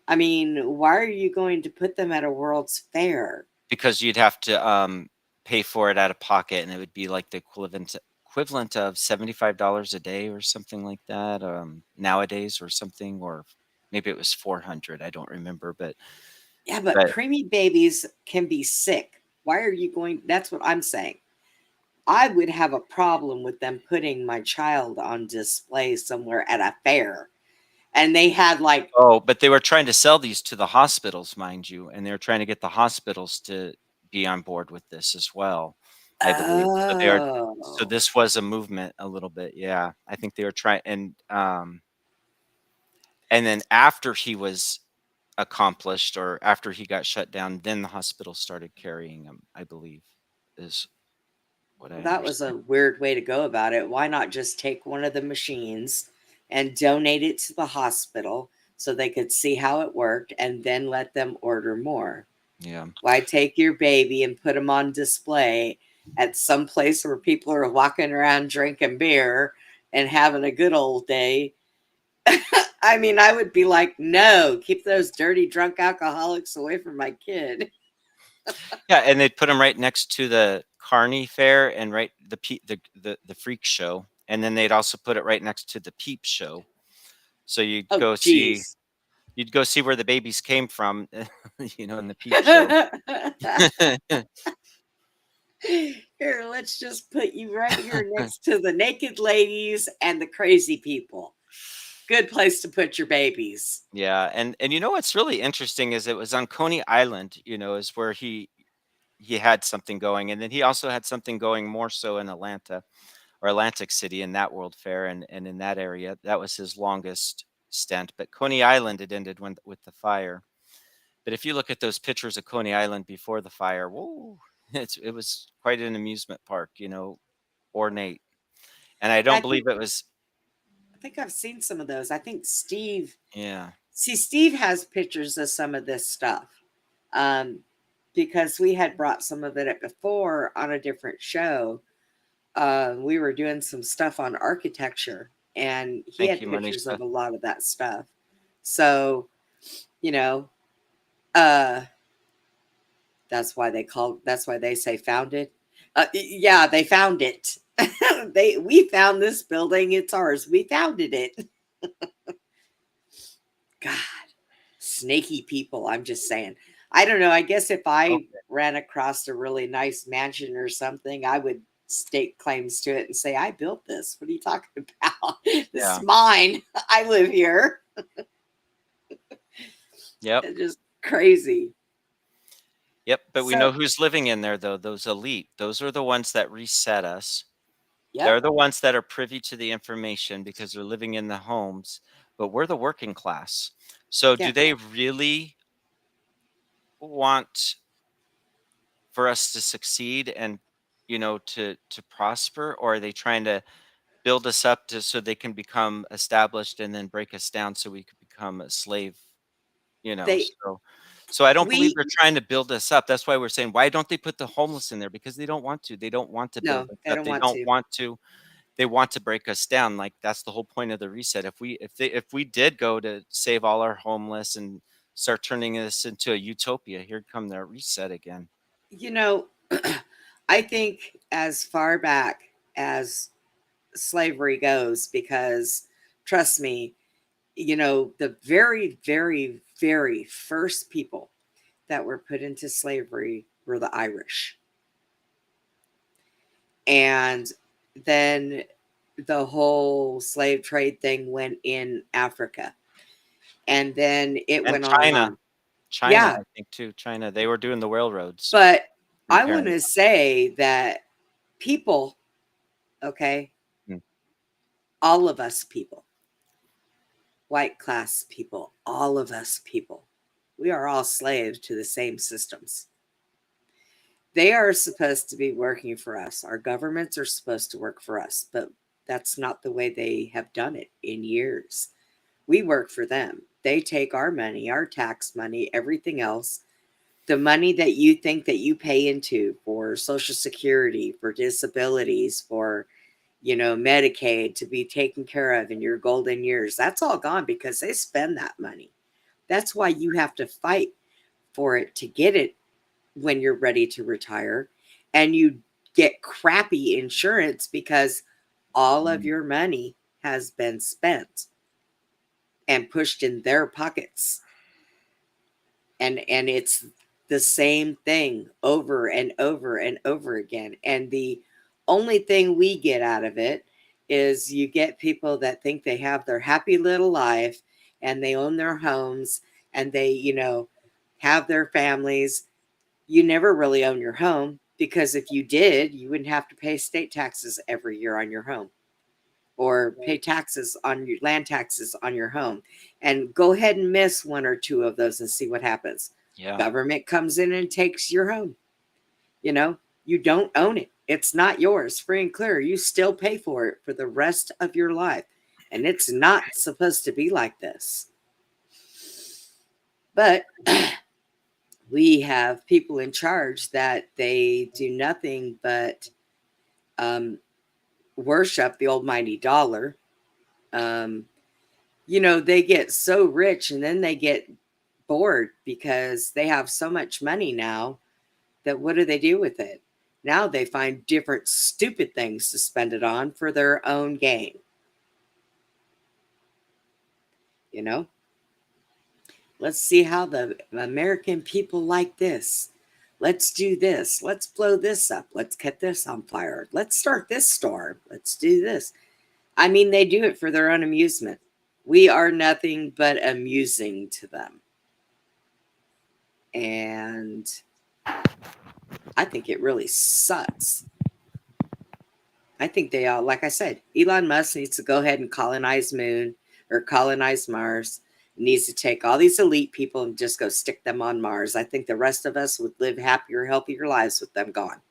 I mean, why are you going to put them at a World's Fair? Because you'd have to pay for it out of pocket, and it would be like the equivalent of $75 a day or something like that nowadays, or something, or maybe it was 400. I don't remember, Yeah, but but preemie babies can be sick. Why are you going? That's what I'm saying. I would have a problem with them putting my child on display somewhere at a fair. And they had like, but they were trying to sell these to the hospitals, mind you, and they were trying to get the hospitals to be on board with this as well, I believe. So oh, this was a movement a little bit, yeah. I think they were trying, and then after he was accomplished, or after he got shut down, then the hospital started carrying him, I believe, is what I well, that was understand. a weird way to go about it. Why not just take one of the machines and donate it to the hospital so they could see how it worked and then let them order more? Yeah. Why take your baby and put them on display at some place where people are walking around drinking beer and having a good old day? I mean, I would be like, no, keep those dirty drunk alcoholics away from my kid. Yeah, and they'd put them right next to the Carney Fair and right the freak show, and then they'd also put it right next to the Peep show. So Oh, geez. you'd go see where the babies came from, in the Peep show. Here, let's just put you right here next to the naked ladies and the crazy people. Good place to put your babies. Yeah, and what's really interesting is it was on Coney Island, is where he had something going, and then he also had something going more so in Atlanta or Atlantic City in that World Fair, and in that area. That was his longest stint. But Coney Island, it ended with the fire. But if you look at those pictures of Coney Island before the fire, whoa, it was quite an amusement park, ornate. And I Yeah, don't believe it was, I think I've seen some of those. I think Steve, yeah. see, Steve has pictures of some of this stuff. Um, because we had brought some of it up before on a different show. We were doing some stuff on architecture, and he Thank had you, pictures of Manisha. a lot of that stuff. So, you know, uh, that's why they say founded. Yeah, they found it. We found this building. It's ours. We founded it. God, snaky people. I'm just saying. I don't know. I guess if I Okay. ran across a really nice mansion or something, I would stake claims to it and say, I built this. What are you talking about? This Yeah. is mine. I live here. Yep. It's just crazy. Yep. But we So, know who's living in there, though. Those elite. Those are the ones that reset us. They're yep. the ones that are privy to the information because they're living in the homes, but we're the working class. So do Yeah. they really want for us to succeed and to prosper, or are they trying to build us up so they can become established and then break us down so we could become a slave, They, so I don't believe we, they're trying to build us up. That's why we're saying, why don't they put the homeless in there? Because they don't want to. They don't want to build no, us they up. don't want to. They want to break us down. Like, that's the whole point of the reset. If we did go to save all our homeless and start turning this into a utopia, here come the reset again. You know, I think as far back as slavery goes, because trust me, the very, very, very first people that were put into slavery were the Irish. And then the whole slave trade thing went in Africa. And then it And went on and on. China, Yeah. I think too. China, they were doing the railroads, But I want repairing to them. say that people Okay? Mm. All of us people, white class people, all of us people, we are all slaves to the same systems. They are supposed to be working for us. Our governments are supposed to work for us, but that's not the way they have done it in years. We work for them. They take our money, our tax money, everything else, the money that you think that you pay into for social security, for disabilities, for Medicaid to be taken care of in your golden years. That's all gone because they spend that money. That's why you have to fight for it to get it when you're ready to retire. And you get crappy insurance because all of Mm. your money has been spent and pushed in their pockets. And it's the same thing over and over and over again. And the only thing we get out of it is you get people that think they have their happy little life and they own their homes and they have their families. You never really own your home, because if you did, you wouldn't have to pay state taxes every year on your home, or pay taxes on your land taxes on your home. And go ahead and miss one or two of those and see what happens. Yeah. Government comes in and takes your home. You know, you don't own it. It's not yours, free and clear. You still pay for it for the rest of your life. And it's not supposed to be like this. But we have people in charge that they do nothing but um, worship the almighty dollar. Um, they get so rich and then they get bored because they have so much money now that what do they do with it? Now they find different stupid things to spend it on for their own gain. You know, let's see how the American people like this. Let's do this. Let's blow this up. Let's cut this on fire. Let's start this storm. Let's do this. I mean, they do it for their own amusement. We are nothing but amusing to them. And I think it really sucks. I think they all, like I said, Elon Musk needs to go ahead and colonize Moon or colonize Mars. He needs to take all these elite people and just go stick them on Mars. I think the rest of us would live happier, healthier lives with them gone.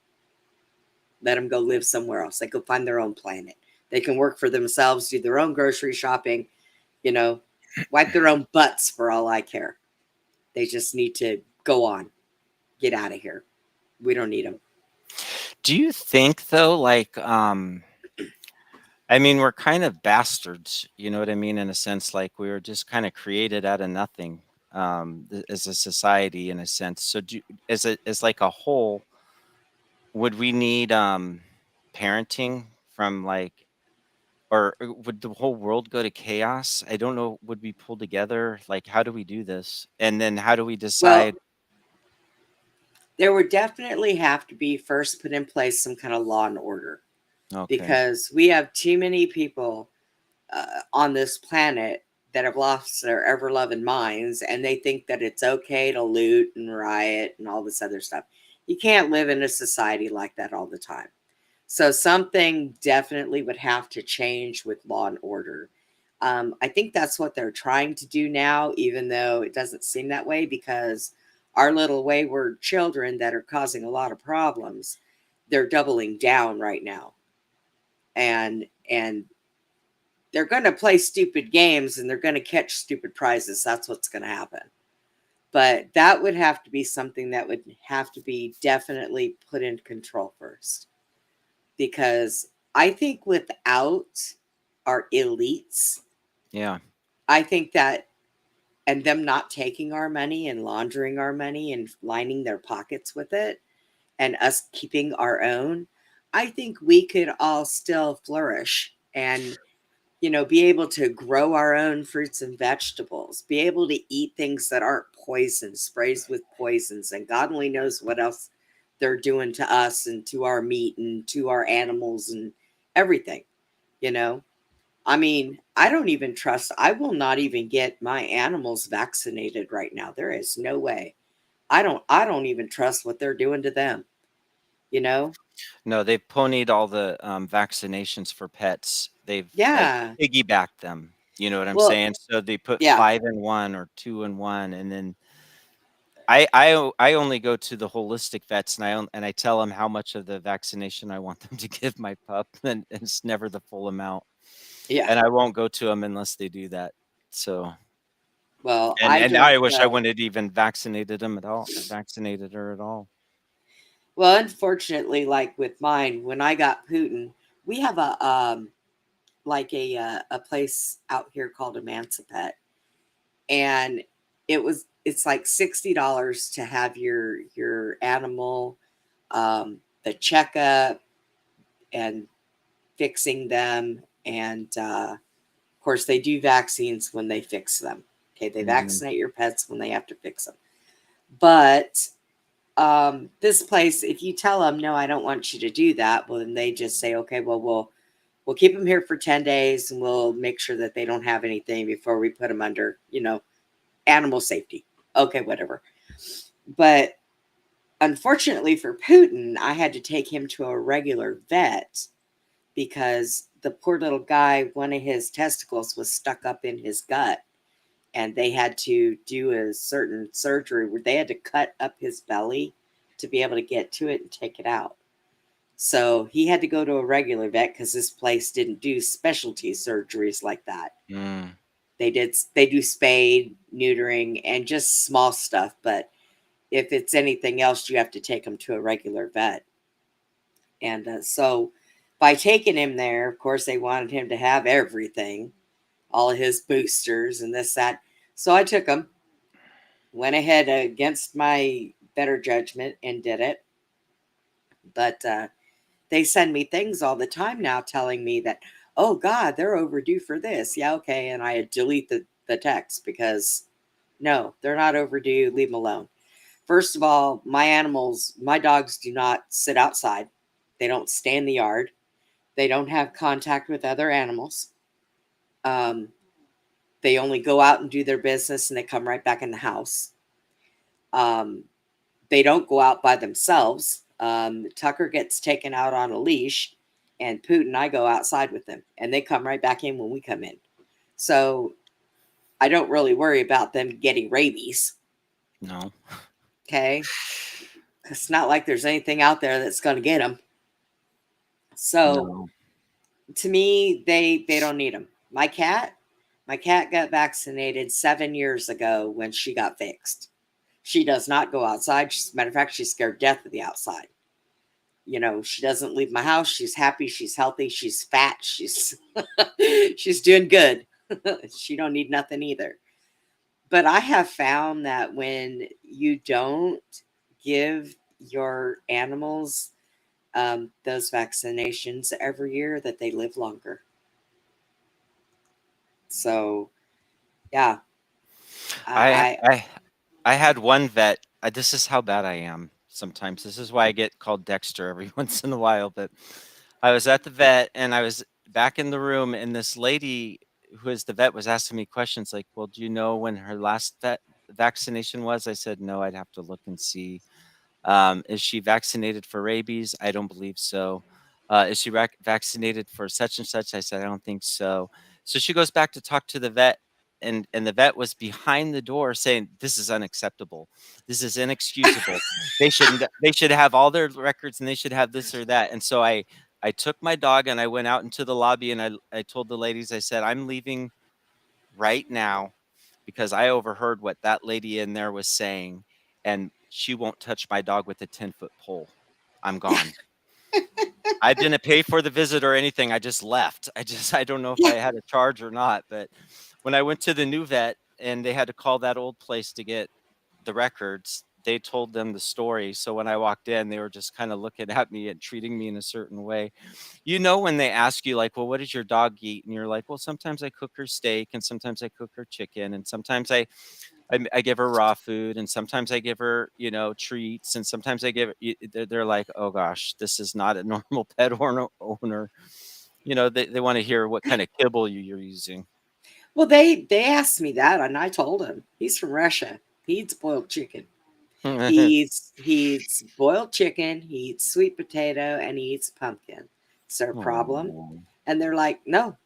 Let them go live somewhere else. They go find their own planet. They can work for themselves, do their own grocery shopping, you know, wipe their own butts for all I care. They just need to go on, get out of here. We don't need them. Do you think though, like, I mean, we're kind of bastards, you know what I mean? In a sense, like we were just kind of created out of nothing, as a society, in a sense. So, as like a whole, would we need parenting from like, or would the whole world go to chaos? I don't know. Would we pull together? Like, how do we do this? And then how do we Well, decide? there would definitely have to be first put in place some kind of law and order, Okay. because we have too many people on this planet that have lost their ever loving minds, and they think that it's okay to loot and riot and all this other stuff. You can't live in a society like that all the time. So something definitely would have to change with law and order. I think that's what they're trying to do now, even though it doesn't seem that way, because our little wayward children that are causing a lot of problems, they're doubling down right now. And they're going to play stupid games and they're going to catch stupid prizes. That's what's going to happen. But that would have to be something that would have to be definitely put in control first. Because I think without our elites, Yeah. I think that, and them not taking our money and laundering our money and lining their pockets with it, and us keeping our own, I think we could all still flourish and be able to grow our own fruits and vegetables, be able to eat things that aren't poison, sprays with poisons, and God only knows what else they're doing to us and to our meat and to our animals and everything, you know? I mean, I will not even get my animals vaccinated right now. There is no way. I don't even trust what they're doing to them, you know? No, they've ponied all the vaccinations for pets. They've like Yeah. piggybacked them. You know what I'm Well, saying? So they put yeah. 5 in 1 or 2 in 1, and then I only go to the holistic vets, and I tell them how much of the vaccination I want them to give my pup, and it's never the full amount. Yeah. And I won't go to them unless they do that. So, Well, and I and I don't. wish I wouldn't have even vaccinated them at all, vaccinated her at all. Well, unfortunately, like with mine, when I got Putin, we have like a place out here called Emancipet, and it's like $60 to have your animal, the checkup and fixing them, and of course they do vaccines when they fix them. Okay, they Mhm. vaccinate your pets when they have to fix them, but this place, if you tell them no, I don't want you to do that, well then they just say, okay, well we'll keep them here for 10 days and we'll make sure that they don't have anything before we put them under, animal safety. Okay, whatever. But unfortunately for Putin, I had to take him to a regular vet because the poor little guy, one of his testicles was stuck up in his gut, and they had to do a certain surgery where they had to cut up his belly to be able to get to it and take it out. So he had to go to a regular vet because this place didn't do specialty surgeries like that. Mm. They do spade, neutering, and just small stuff. But if it's anything else, you have to take them to a regular vet. And so by taking him there, of course, they wanted him to have everything, all of his boosters and this, that. So I took him, went ahead against my better judgment and did it. But they send me things all the time now telling me that, oh God, they're overdue for this. Yeah, okay. And I delete the text because no, they're not overdue. Leave them alone. First of all, my dogs do not sit outside. They don't stay in the yard. They don't have contact with other animals. Um, they only go out and do their business and they come right back in the house. Um, they don't go out by themselves. Tucker gets taken out on a leash, and Poot and I go outside with them, and they come right back in when we come in. So I don't really worry about them getting rabies. No, Okay, it's not like there's anything out there that's going to get them. So no, to me, they don't need them. My cat got vaccinated 7 years ago when she got fixed. She does not go outside. As a matter of fact, she's scared death of the outside. She doesn't leave my house. She's happy. She's healthy. She's fat. She's she's doing good. She don't need nothing either. But I have found that when you don't give your animals those vaccinations every year, that they live longer. So yeah, I I I I had one vet. This is how bad I am sometimes. This is why I get called Dexter every once in a while. But I was at the vet and I was back in the room, and this lady who is the vet was asking me questions like, "Well, do you know when her last vaccination was?" I said, "No, I'd have to look and see." Is she vaccinated for rabies? I don't believe so. Is she vaccinated for such and such? I said, I don't think so. So she goes back to talk to the vet, and the vet was behind the door saying, "This is unacceptable. This is inexcusable. They should have all their records, and they should have this or that." And so I took my dog and I went out into the lobby, and I told the ladies, I said, "I'm leaving right now because I overheard what that lady in there was saying, and she won't touch my dog with a 10-foot pole. I'm gone." I didn't pay for the visit or anything. I just left. I don't know if I had a charge or not, but when I went to the new vet and they had to call that old place to get the records, they told them the story. So when I walked in, they were just kind of looking at me and treating me in a certain way. When they ask you, like, well, what does your dog eat? And you're like, well, sometimes I cook her steak and sometimes I cook her chicken and sometimes I give her raw food and sometimes I give her, treats and sometimes I give they're like, oh gosh, this is not a normal pet owner. They want to hear what kind of kibble you're using. well, they asked me that, and I told him he's from Russia. He eats boiled chicken. He eats boiled chicken, he eats sweet potato, and he eats pumpkin. Is there a problem? Oh. And they're like, no.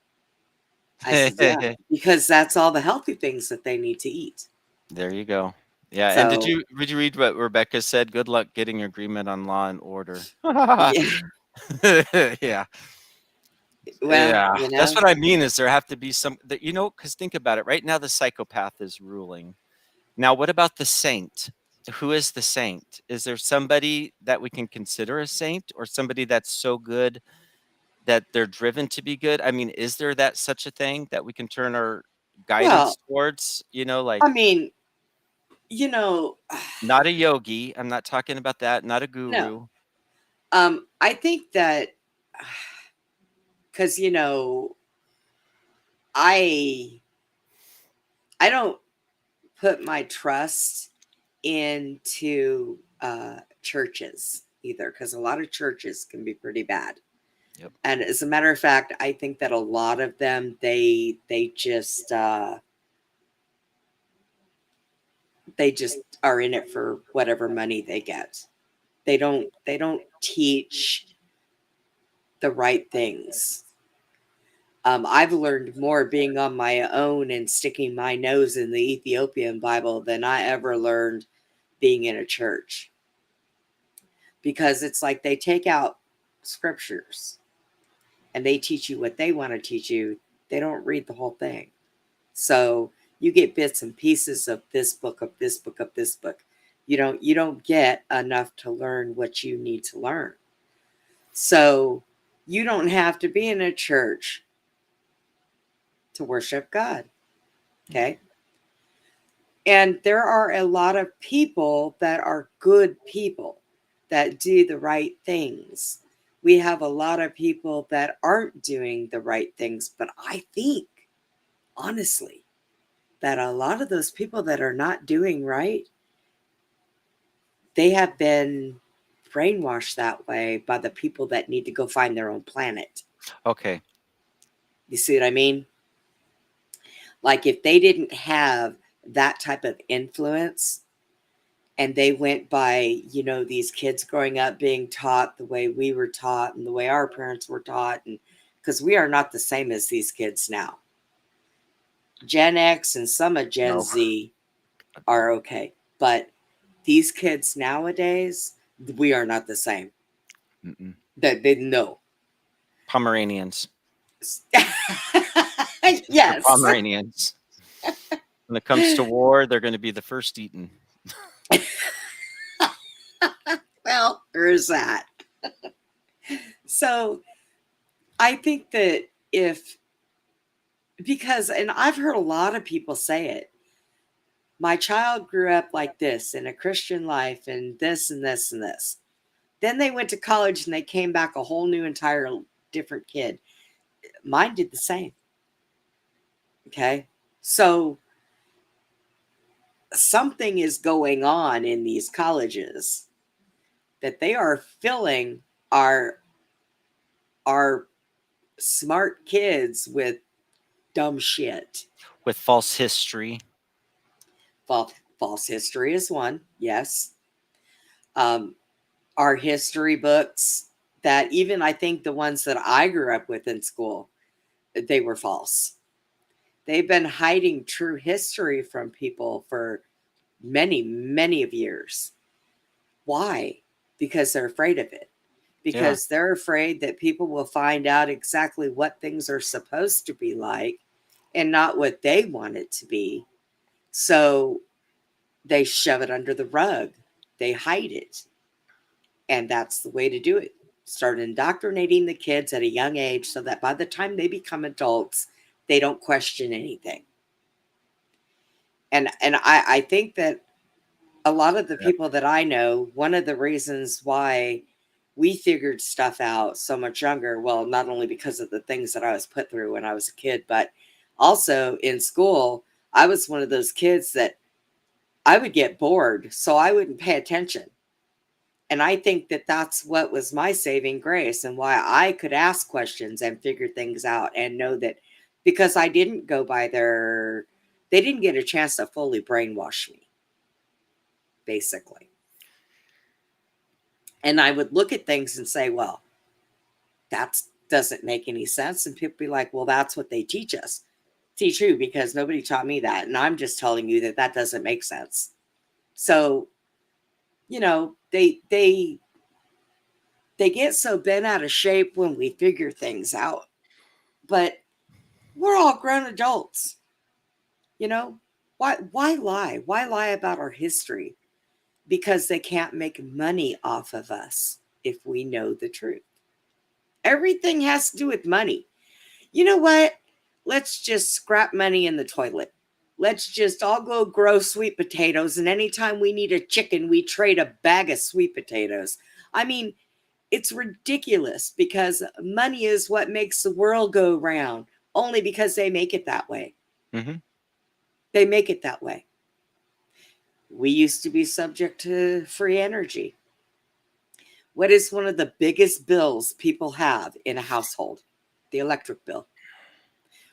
I said, yeah, because that's all the healthy things that they need to eat. There you go. Yeah, and So, did you read what Rebecca said? Good luck getting agreement on Law and Order. yeah, Yeah. well, Yeah, you that's know, what I mean is there have to be some that because think about it. Right now, the psychopath is ruling. Now, what about the saint? Who is the saint? Is there somebody that we can consider a saint or somebody that's so good that they're driven to be good? I mean, is there that such a thing that we can turn our well, guidance towards? Like I mean, you know, not a yogi. I'm not talking about that. Not a no, guru. I think that because I I don't put my trust into churches either, because a lot of churches can be pretty bad. Yep. And as a matter of fact, I think that a lot of them they just are in it for whatever money they get. They don't teach the right things. I've learned more being on my own and sticking my nose in the Ethiopian Bible than I ever learned being in a church, because it's like they take out scriptures and they teach you what they want to teach you. They don't read the whole thing. So you get bits and pieces of this book, of this book, of this book. You don't get enough to learn what you need to learn. So you don't have to be in a church to worship God. Okay. And there are a lot of people that are good people that do the right things. We have a lot of people that aren't doing the right things, but I think, honestly, that a lot of those people that are not doing right, they have been brainwashed that way by the people that need to go find their own planet. Okay. You see what I mean? Like if they didn't have that type of influence and they went by, these kids growing up being taught the way we were taught and the way our parents were taught, and because we are not the same as these kids now. Gen X and some of Gen No. Z are okay, but these kids nowadays, we are not the same. Mm-mm. That they know. Pomeranians. They're Yes. Pomeranians. When it comes to war, they're going to be the first eaten. Well, there's that. So I think that because, and I've heard a lot of people say it, my child grew up like this in a Christian life and this and this and this. Then they went to college and they came back a whole new, entire different kid. Mine did the same. Okay. So something is going on in these colleges that they are filling our our smart kids with dumb shit. With false history. False history is one, yes. Um, our history books, that even I think the ones that I grew up with in school, they were false. They've been hiding true history from people for many, many of years. Why? Because they're afraid of it. Yeah. Because they're afraid that people will find out exactly what things are supposed to be like and not what they want it to be. So they shove it under the rug. They hide it. And that's the way to do it. Start indoctrinating the kids at a young age so that by the time they become adults, they don't question anything. And I think that a lot of the Yeah. people that I know, one of the reasons why we figured stuff out so much younger, well, not only because of the things that I was put through when I was a kid, but also in school, I was one of those kids that I would get bored, so I wouldn't pay attention. And I think that that's what was my saving grace and why I could ask questions and figure things out and know that, because I didn't go by they didn't get a chance to fully brainwash me. basically. And I would look at things and say, well, that doesn't make any sense. And people be like, well, that's what they teach us. Teach you, because nobody taught me that. And I'm just telling you that that doesn't make sense. So, you know, they get so bent out of shape when we figure things out. But we're all grown adults. You know, why lie? Why lie about our history? Because they can't make money off of us if we know the truth. Everything has to do with money. You know what? Let's just scrap money in the toilet. Let's just all go grow sweet potatoes. And anytime we need a chicken, we trade a bag of sweet potatoes. I mean, it's ridiculous because money is what makes the world go round, only because they make it that way. Mm-hmm. They make it that way. We used to be subject to free energy. What is one of the biggest bills people have in a household? The electric bill.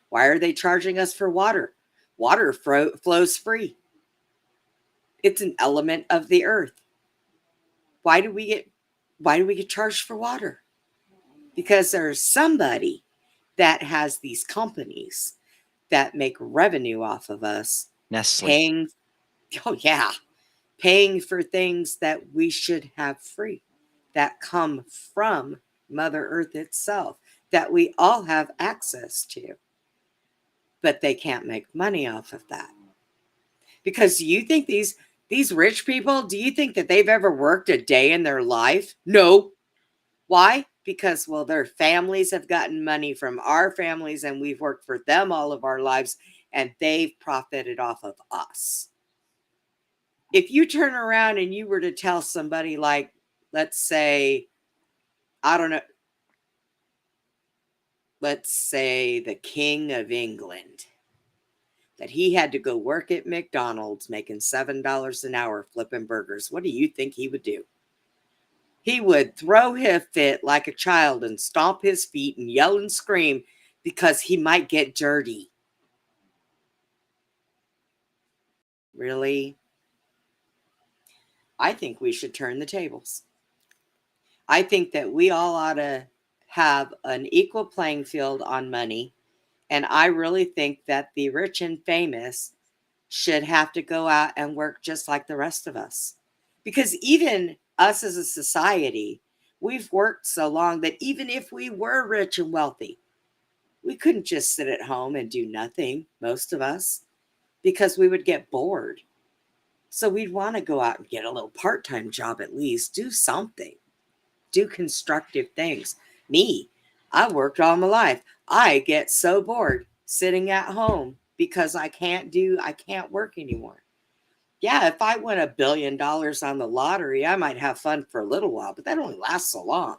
Why are they charging us for water? Water flows free. It's an element of the earth. Why do we get charged for water? Because there's somebody that has these companies that make revenue off of us, Nestle. paying, oh yeah, paying for things that we should have free, that come from Mother Earth itself, that we all have access to. But they can't make money off of that. Because you think these rich people, do you think that they've ever worked a day in their life? No. Why? Because, well, their families have gotten money from our families and we've worked for them all of our lives and they've profited off of us. If you turn around and you were to tell somebody, like, let's say, I don't know, let's say the King of England, that he had to go work at McDonald's making $7 an hour flipping burgers, what do you think he would do? He would throw his fit like a child and stomp his feet and yell and scream because he might get dirty. Really? I think we should turn the tables. I think that we all ought to have an equal playing field on money. And I really think that the rich and famous should have to go out and work just like the rest of us. Because even us as a society, we've worked so long that even if we were rich and wealthy, we couldn't just sit at home and do nothing, most of us, because we would get bored. So we'd want to go out and get a little part-time job at least, do something, do constructive things. Me, I worked all my life. I get so bored sitting at home because I can't work anymore. Yeah, if I win $1 billion on the lottery, I might have fun for a little while, but that only lasts so long,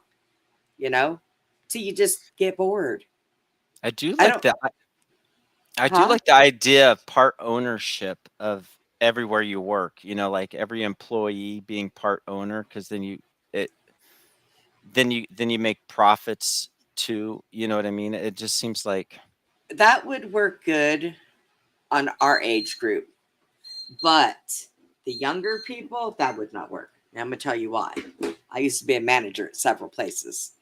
you know, till you just get bored. I do I like don't, the I do huh? like the idea of part ownership of everywhere you work. You know, like every employee being part owner, because it then you make profits too. You know what I mean? It just seems like That would work good on our age group, but the younger people, that would not work. And I'm going to tell you why. I used to be a manager at several places.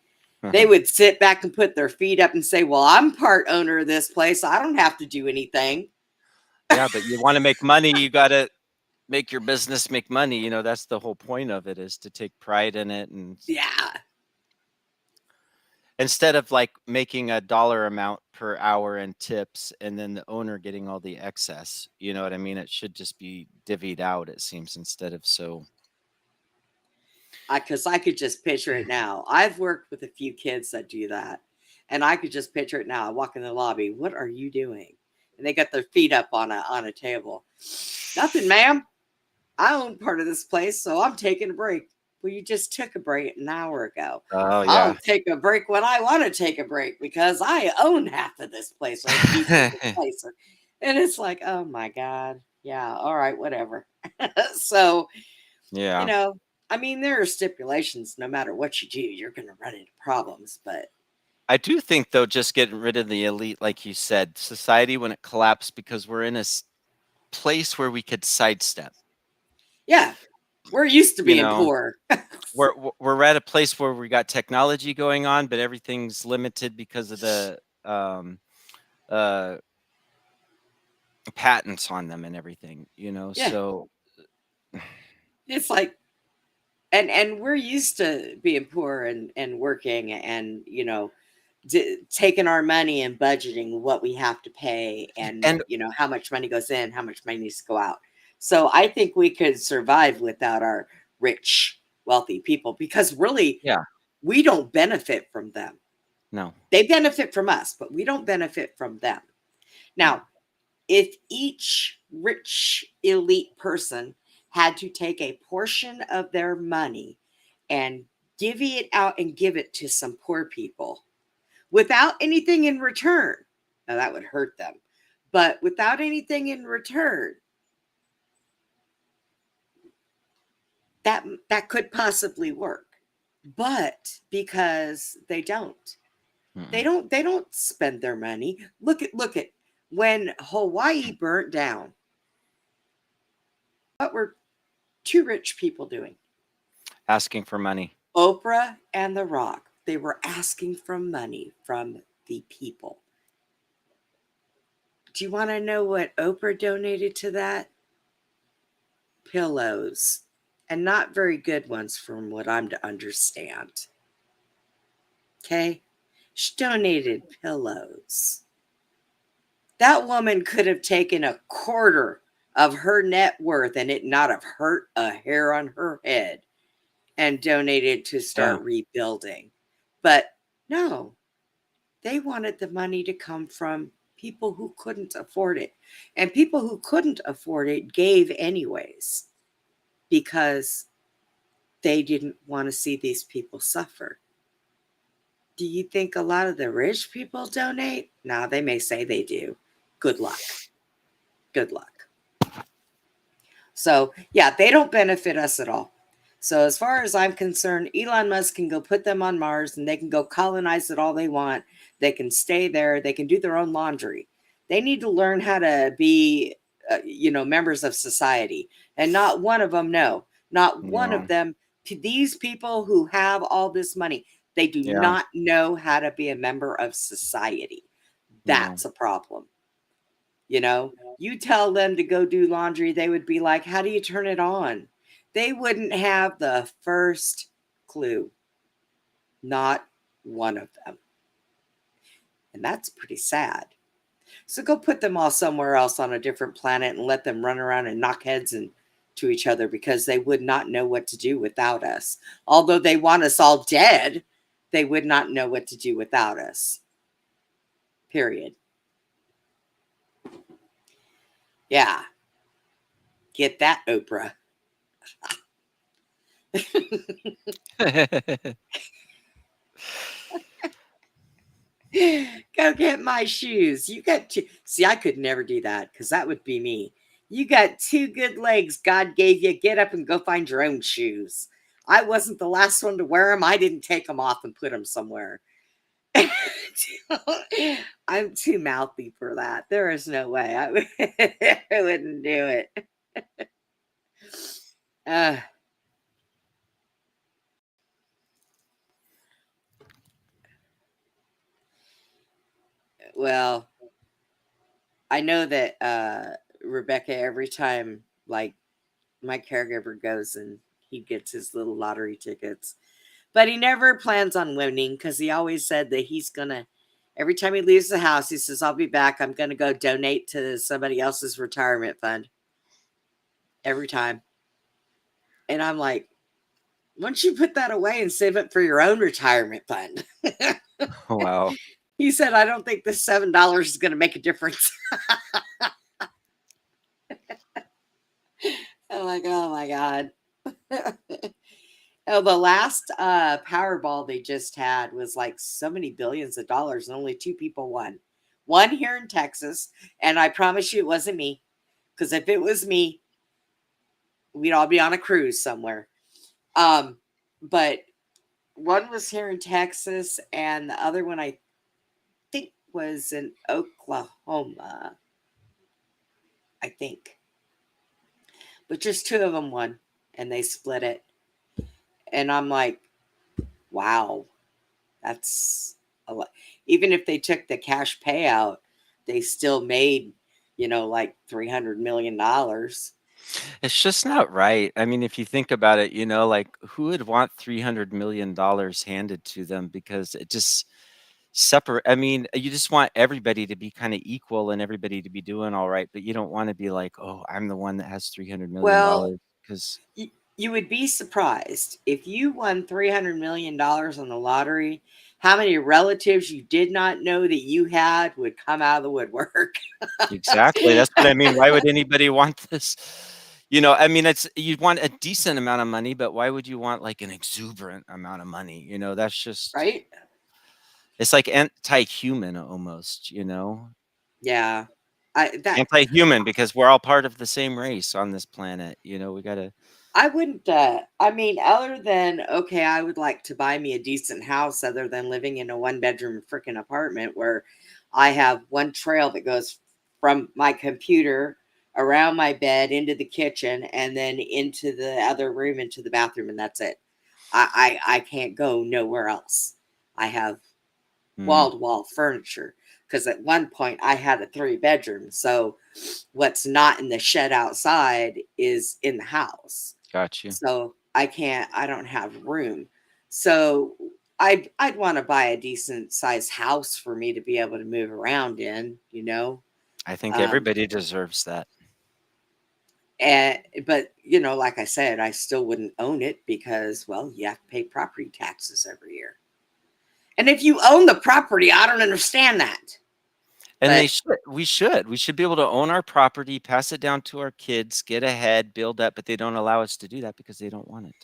They would sit back and put their feet up and say, well, I'm part owner of this place. I don't have to do anything. yeah, but you want to make money, you got to make your business make money. You know, that's the whole point of it, is to take pride in it, and Yeah. instead of like making a dollar amount per hour in tips and then the owner getting all the excess. You know what I mean? It should just be divvied out, it seems, instead of so. Because I could just picture it now. I've worked with a few kids that do that. And I could just picture it now. I walk in the lobby. What are you doing? And they got their feet up on a table. Nothing, ma'am. I own part of this place, so I'm taking a break. Well, you just took a break an hour ago. Oh I'll yeah. take a break when I want to take a break because I own half of this place or a piece of this place. And it's like, oh my God. Yeah, all right, whatever. So, you Yeah. know, I mean, there are stipulations. No matter what you do, you're going to run into problems. But I do think, though, just getting rid of the elite, like you said, society when it collapsed, because we're in a place where we could sidestep. yeah, We're used to You being know, poor. we're at a place where we got technology going on, but everything's limited because of the uh, patents on them and everything. Yeah. So It's like, and we're used to being poor and working and, taking our money and budgeting what we have to pay and, and how much money goes in, how much money needs to go out. So I think we could survive without our rich, wealthy people because really yeah, we don't benefit from them. no, They benefit from us, but we don't benefit from them. no, Now, if each rich elite person had to take a portion of their money and divvy it out and give it to some poor people without anything in return, now that would hurt them, but without anything in return, that could possibly work. But because mm-mm. they don't spend their money. Look at when Hawaii burnt down. What were two rich people doing? Asking for money. Oprah and The Rock. They were asking for money from the people. Do you want to know what Oprah donated to that? Pillows. And not very good ones from what I'm to understand. Okay? She donated pillows. That woman could have taken a quarter of her net worth and it not have hurt a hair on her head and donated to Yeah, start rebuilding. But no, they wanted the money to come from people who couldn't afford it. And people who couldn't afford it gave anyways because they didn't want to see these people suffer. Do you think a lot of the rich people donate? No, they may say they do. Good luck. Good luck. So, yeah, they don't benefit us at all. So, as far as I'm concerned, Elon Musk can go put them on Mars and they can go colonize it all they want. They can stay there. They can do their own laundry. They need to learn how to be, members of society. And not one of them, no, not one of no, them. These people who have all this money, they do yeah, not know how to be a member of society. no, That's a problem. You tell them to go do laundry, they would be like, how do you turn it on? They wouldn't have the first clue. Not one of them. And that's pretty sad. So go put them all somewhere else on a different planet and let them run around and knock heads into each other because they would not know what to do without us. Although they want us all dead, they would not know what to do without us. Period. Yeah. Get that, Oprah. Go get my shoes. You got two. See, I could never do that because that would be me. You got two good legs God gave you. Get up and go find your own shoes. I wasn't the last one to wear them. I didn't take them off and put them somewhere. I'm too mouthy for that. There is no way. I wouldn't do it. Uh, well, I know that Rebecca, every time, like, my caregiver goes and he gets his little lottery tickets, but he never plans on winning because he always said that he's gonna, every time he leaves the house, he says, I'll be back. I'm gonna go donate to somebody else's retirement fund every time. And I'm like, why don't you put that away and save it for your own retirement fund? Wow. He said, I don't think this $7 is going to make a difference. I'm like, oh my God. Oh, the last Powerball they just had was like so many billions of dollars, and only two people won. One here in Texas, and I promise you it wasn't me, because if it was me, we'd all be on a cruise somewhere. But one was here in Texas, and the other one I think was in Oklahoma. I think, but just two of them won, and they split it. And I'm like, wow, that's a lot. Even if they took the cash payout, they still made, like $300 million. It's just not right. I mean, if you think about it, like who would want $300 million handed to them because it just separate. I mean, you just want everybody to be kind of equal and everybody to be doing all right, but you don't want to be like, oh, I'm the one that has $300 million Well, because you would be surprised if you won $300 million on the lottery, how many relatives you did not know that you had would come out of the woodwork. exactly. That's what I mean. Why would anybody want this? I mean, you'd want a decent amount of money, but why would you want like an exuberant amount of money? That's just, Right? it's like anti-human almost, Yeah. I that anti-human because we're all part of the same race on this planet. We got to, I wouldn't I mean, other than okay, I would like to buy me a decent house other than living in a one bedroom freaking apartment where I have one trail that goes from my computer around my bed into the kitchen and then into the other room into the bathroom, and that's it. I can't go nowhere else. I have wall to wall furniture because at one point I had a 3 bedroom. So what's not in the shed outside is in the house. got you. So I don't have room. So I'd want to buy a decent sized house for me to be able to move around in. I think Um, everybody deserves that. and but like I said, I still wouldn't own it because, well, you have to pay property taxes every year. And if you own the property, I don't understand that. And But we should be able to own our property, pass it down to our kids, get ahead, build up, but they don't allow us to do that because they don't want it.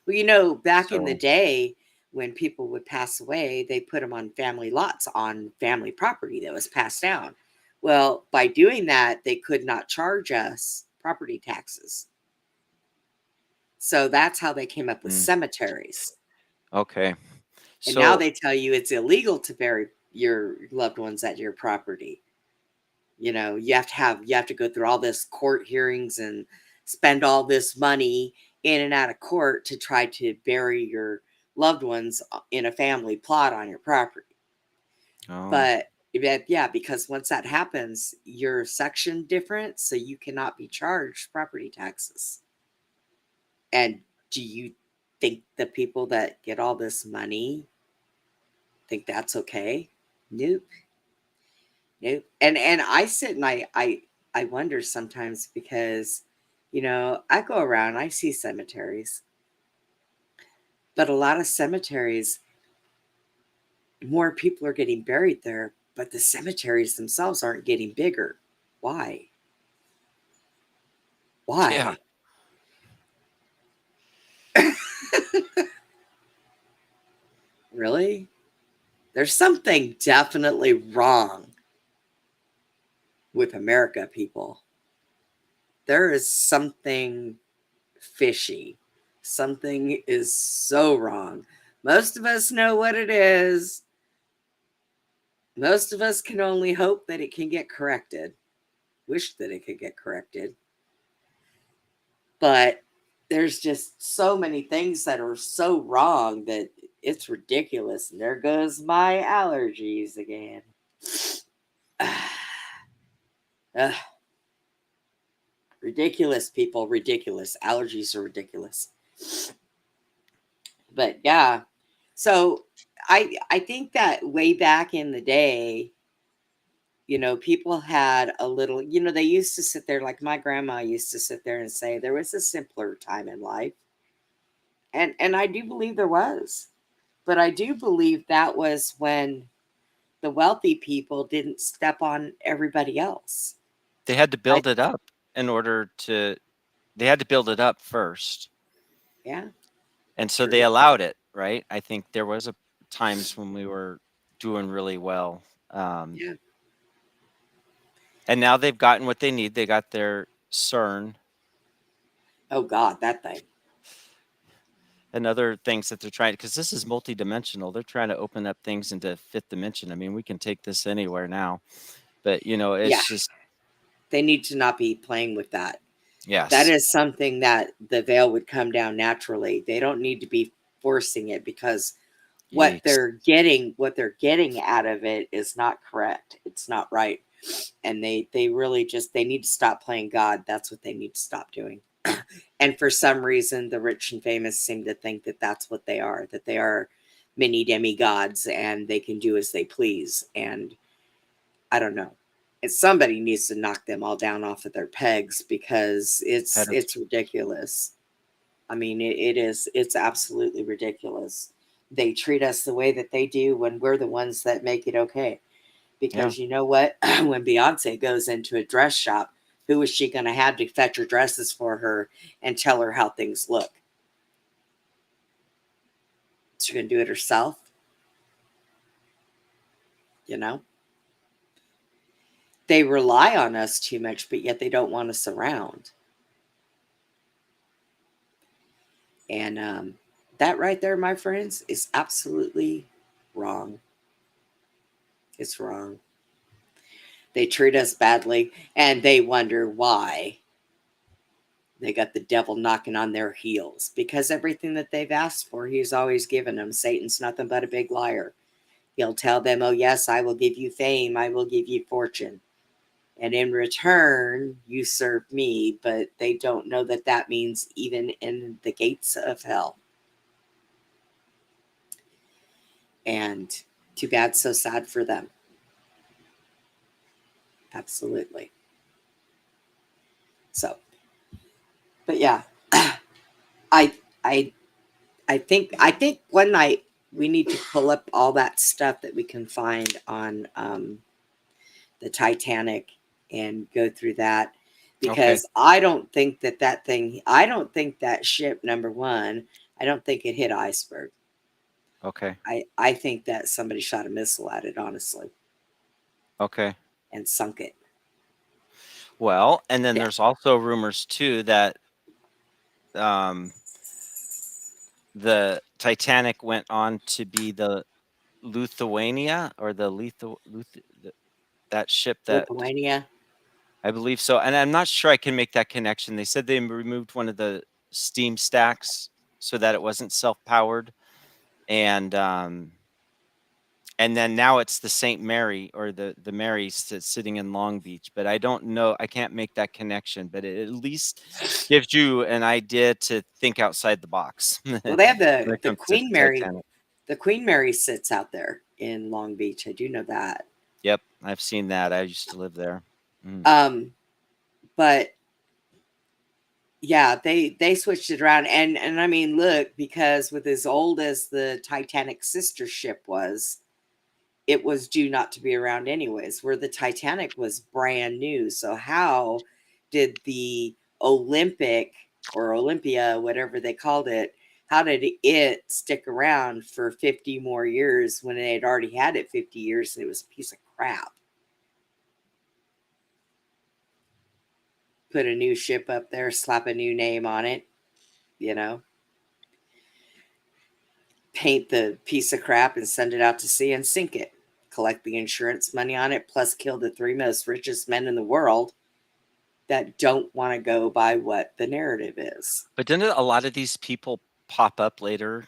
well, back in the So, day when people would pass away, they put them on family lots on family property that was passed down. Well, by doing that, they could not charge us property taxes. So that's how they came up with mm, cemeteries. okay. And now So they tell you it's illegal to bury your loved ones at your property. You have to go through all this court hearings and spend all this money in and out of court to try to bury your loved ones in a family plot on your property. oh, But yeah, because once that happens, you're section different, so you cannot be charged property taxes. And do you think the people that get all this money think that's okay? Nope. Nope. And I sit and I wonder sometimes because I go around, I see cemeteries, but a lot of cemeteries, more people are getting buried there, but the cemeteries themselves aren't getting bigger. Why? yeah. Why? Really? There's something definitely wrong with America, people. There is something fishy. Something is so wrong. Most of us know what it is. Most of us can only hope that it can get corrected. Wish that it could get corrected. But there's just so many things that are so wrong that it's ridiculous. And there goes my allergies again. Ugh, ridiculous, people. Ridiculous. Allergies are ridiculous. But yeah. So I think that way back in the day, people had a little, they used to sit there, like my grandma used to sit there and say there was a simpler time in life. And I do believe there was. But I do believe that was when the wealthy people didn't step on everybody else. They had to I build it up in order to they had to build it up first. Yeah, And so they true. allowed it, right? I think there was a times when we were doing really well. Um, Yeah. and now they've gotten what they need. They got their CERN Oh God, that thing. and other things that they're trying, because this is multidimensional. They're trying to open up things into fifth dimension. I mean, we can take this anywhere now, but Yeah, it's just they need to not be playing with that. That Yes. is something that the veil would come down naturally. They don't need to be forcing it, because Yikes. what they're getting out of it is not correct. It's not right. And they really just, they need to stop playing God. That's what they need to stop doing. And for some reason, the rich and famous seem to think that that's what they are, that they are mini demigods and they can do as they please. And I don't know. Somebody needs to knock them all down off of their pegs, because Pedoph- it's ridiculous. I mean, it's absolutely ridiculous. They treat us the way that they do when we're the ones that make it okay. yeah. Because you know what? When Beyonce goes into a dress shop, who is she going to have to fetch her dresses for her and tell her how things look? She's going to do it herself, you know? They rely on us too much, but yet they don't want us around. And that right there, my friends, is absolutely wrong. It's wrong. They treat us badly and they wonder why they got the devil knocking on their heels, because everything that they've asked for, he's always given them. Satan's nothing but a big liar. He'll tell them, oh, yes, I will give you fame, I will give you fortune. And in return, you serve me, but they don't know that that means even in the gates of hell. And too bad, so sad for them. Absolutely. So, but yeah, I, I, I think one night we need to pull up all that stuff that we can find on the Titanic and go through that, Okay. because I don't think I don't think that ship, number one, I don't think it hit iceberg. Okay. I think that somebody shot a missile at it, honestly, Okay. and sunk it. Well, and then Yeah. there's also rumors too that um, the Titanic went on to be the Lithuania or the that ship that Lithuania. I believe so. And I'm not sure I can make that connection. They said they removed one of the steam stacks so that it wasn't self-powered, and then now it's the St. Mary or the Mary sitting in Long Beach. But I don't know. I can't make that connection. But it at least gives you an idea to think outside the box Well, they have when it the comes to Queen Mary. Titanic. The Queen Mary sits out there in Long Beach. I do know that. Yep, I've seen that. I used to live there. Mm. Um, but yeah, they switched it around, and I mean, look, because with as old as the Titanic sister ship was, it was due not to be around anyways, where the Titanic was brand new. So how did the Olympic, or Olympia, whatever they called it, how did it stick around for 50 more years when they had already had it 50 years and it was a piece of crap? Put a new ship up there, slap a new name on it, you know, paint the piece of crap and send it out to sea and sink it. Collect the insurance money on it, plus kill the three most richest men in the world that don't want to go by what the narrative is. But didn't a lot of these people pop up later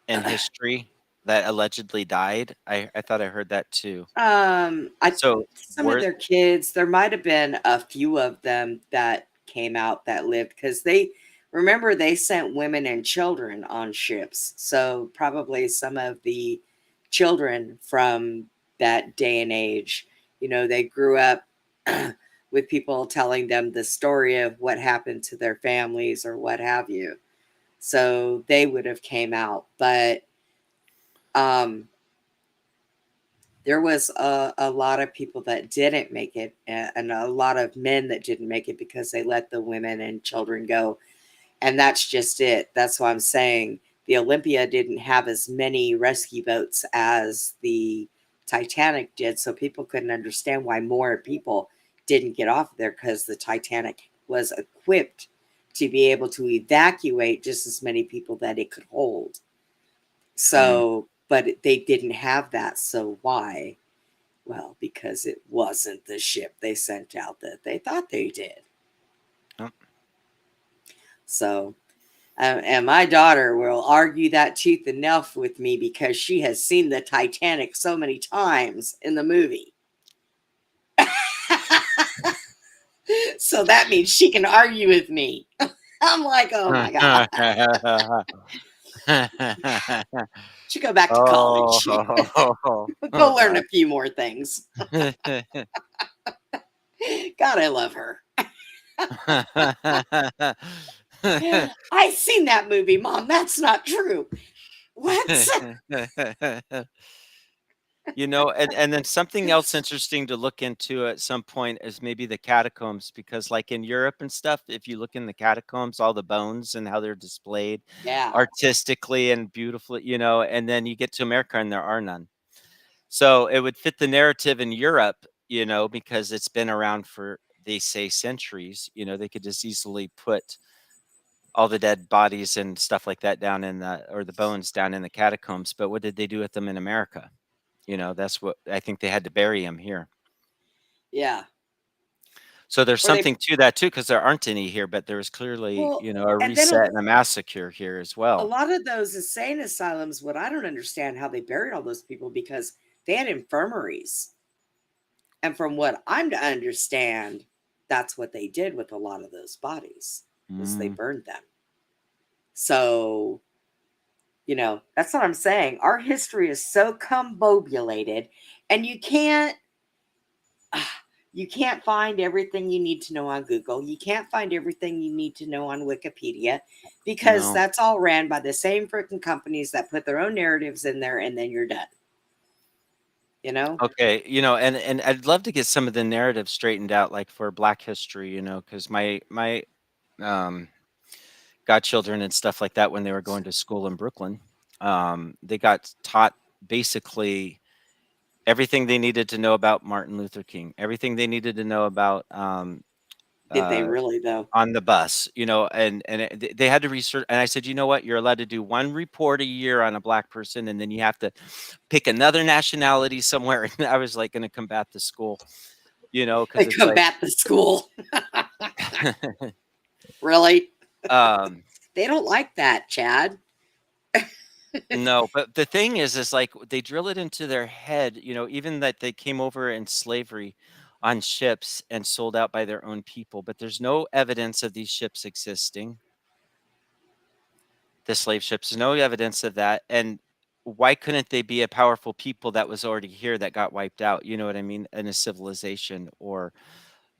in history that allegedly died? I thought I heard that too. I So Some of were their kids, there might have been a few of them that came out that lived, because they remember they sent women and children on ships. So probably some of the children from that day and age, they grew up with people telling them the story of what happened to their families or what have you. So they would have came out, but um there was a lot of people that didn't make it, and a lot of men that didn't make it because they let the women and children go. And that's just it. That's why I'm saying the Olympia didn't have as many rescue boats as the Titanic did. So people couldn't understand why more people didn't get off there, because the Titanic was equipped to be able to evacuate just as many people that it could hold. mm, So, but they didn't have that. So why? Well, because it wasn't the ship they sent out that they thought they did. oh, So, and my daughter will argue that tooth and nail with me because she has seen the Titanic so many times in the movie. So that means she can argue with me. I'm like, oh my God. She go back to college. Go learn a few more things. God, I love her. I seen that movie, Mom. That's not true. What? And then something else interesting to look into at some point is maybe the catacombs, because like in Europe and stuff, if you look in the catacombs, all the bones and how they're displayed Yeah. artistically and beautifully, and then you get to America and there are none. So it would fit the narrative in Europe, because it's been around for, they say, centuries. They could just easily put all the dead bodies and stuff like that down or the bones down in the catacombs. But what did they do with them in America? That's what I think, they had to bury him here. Yeah. So there's Or they, something to that too, because there aren't any here, but there was clearly, well, a and then reset and a massacre here as a well. lot of those insane asylums, what I don't understand how they buried all those people because they had infirmaries. And from what I'm to understand, that's what they did with a lot of those bodies was they Mm, burned them. So, that's what I'm saying. Our history is so combobulated and you can't find everything you need to know on Google. You can't find everything you need to know on Wikipedia because no. that's all ran by the same freaking companies that put their own narratives in there and then you're done. Okay, and I'd love to get some of the narrative straightened out, like for Black history, because my um godchildren and stuff like that, when they were going to school in Brooklyn, they got taught basically everything they needed to know about Martin Luther King, everything they needed to know about Did they uh, really though? on the bus, they had to research. And I said, you know what? You're allowed to do one report a year on a Black person, and then you have to pick another nationality somewhere. And I was like, going to combat the school, They because it's like, combat the school. Really? um, They don't like that, Chad. no, but the thing is like they drill it into their head, even that they came over in slavery on ships and sold out by their own people, but there's no evidence of these ships existing. The slave ships, no evidence of that. And why couldn't they be a powerful people that was already here that got wiped out? You know what I mean? In a civilization. Or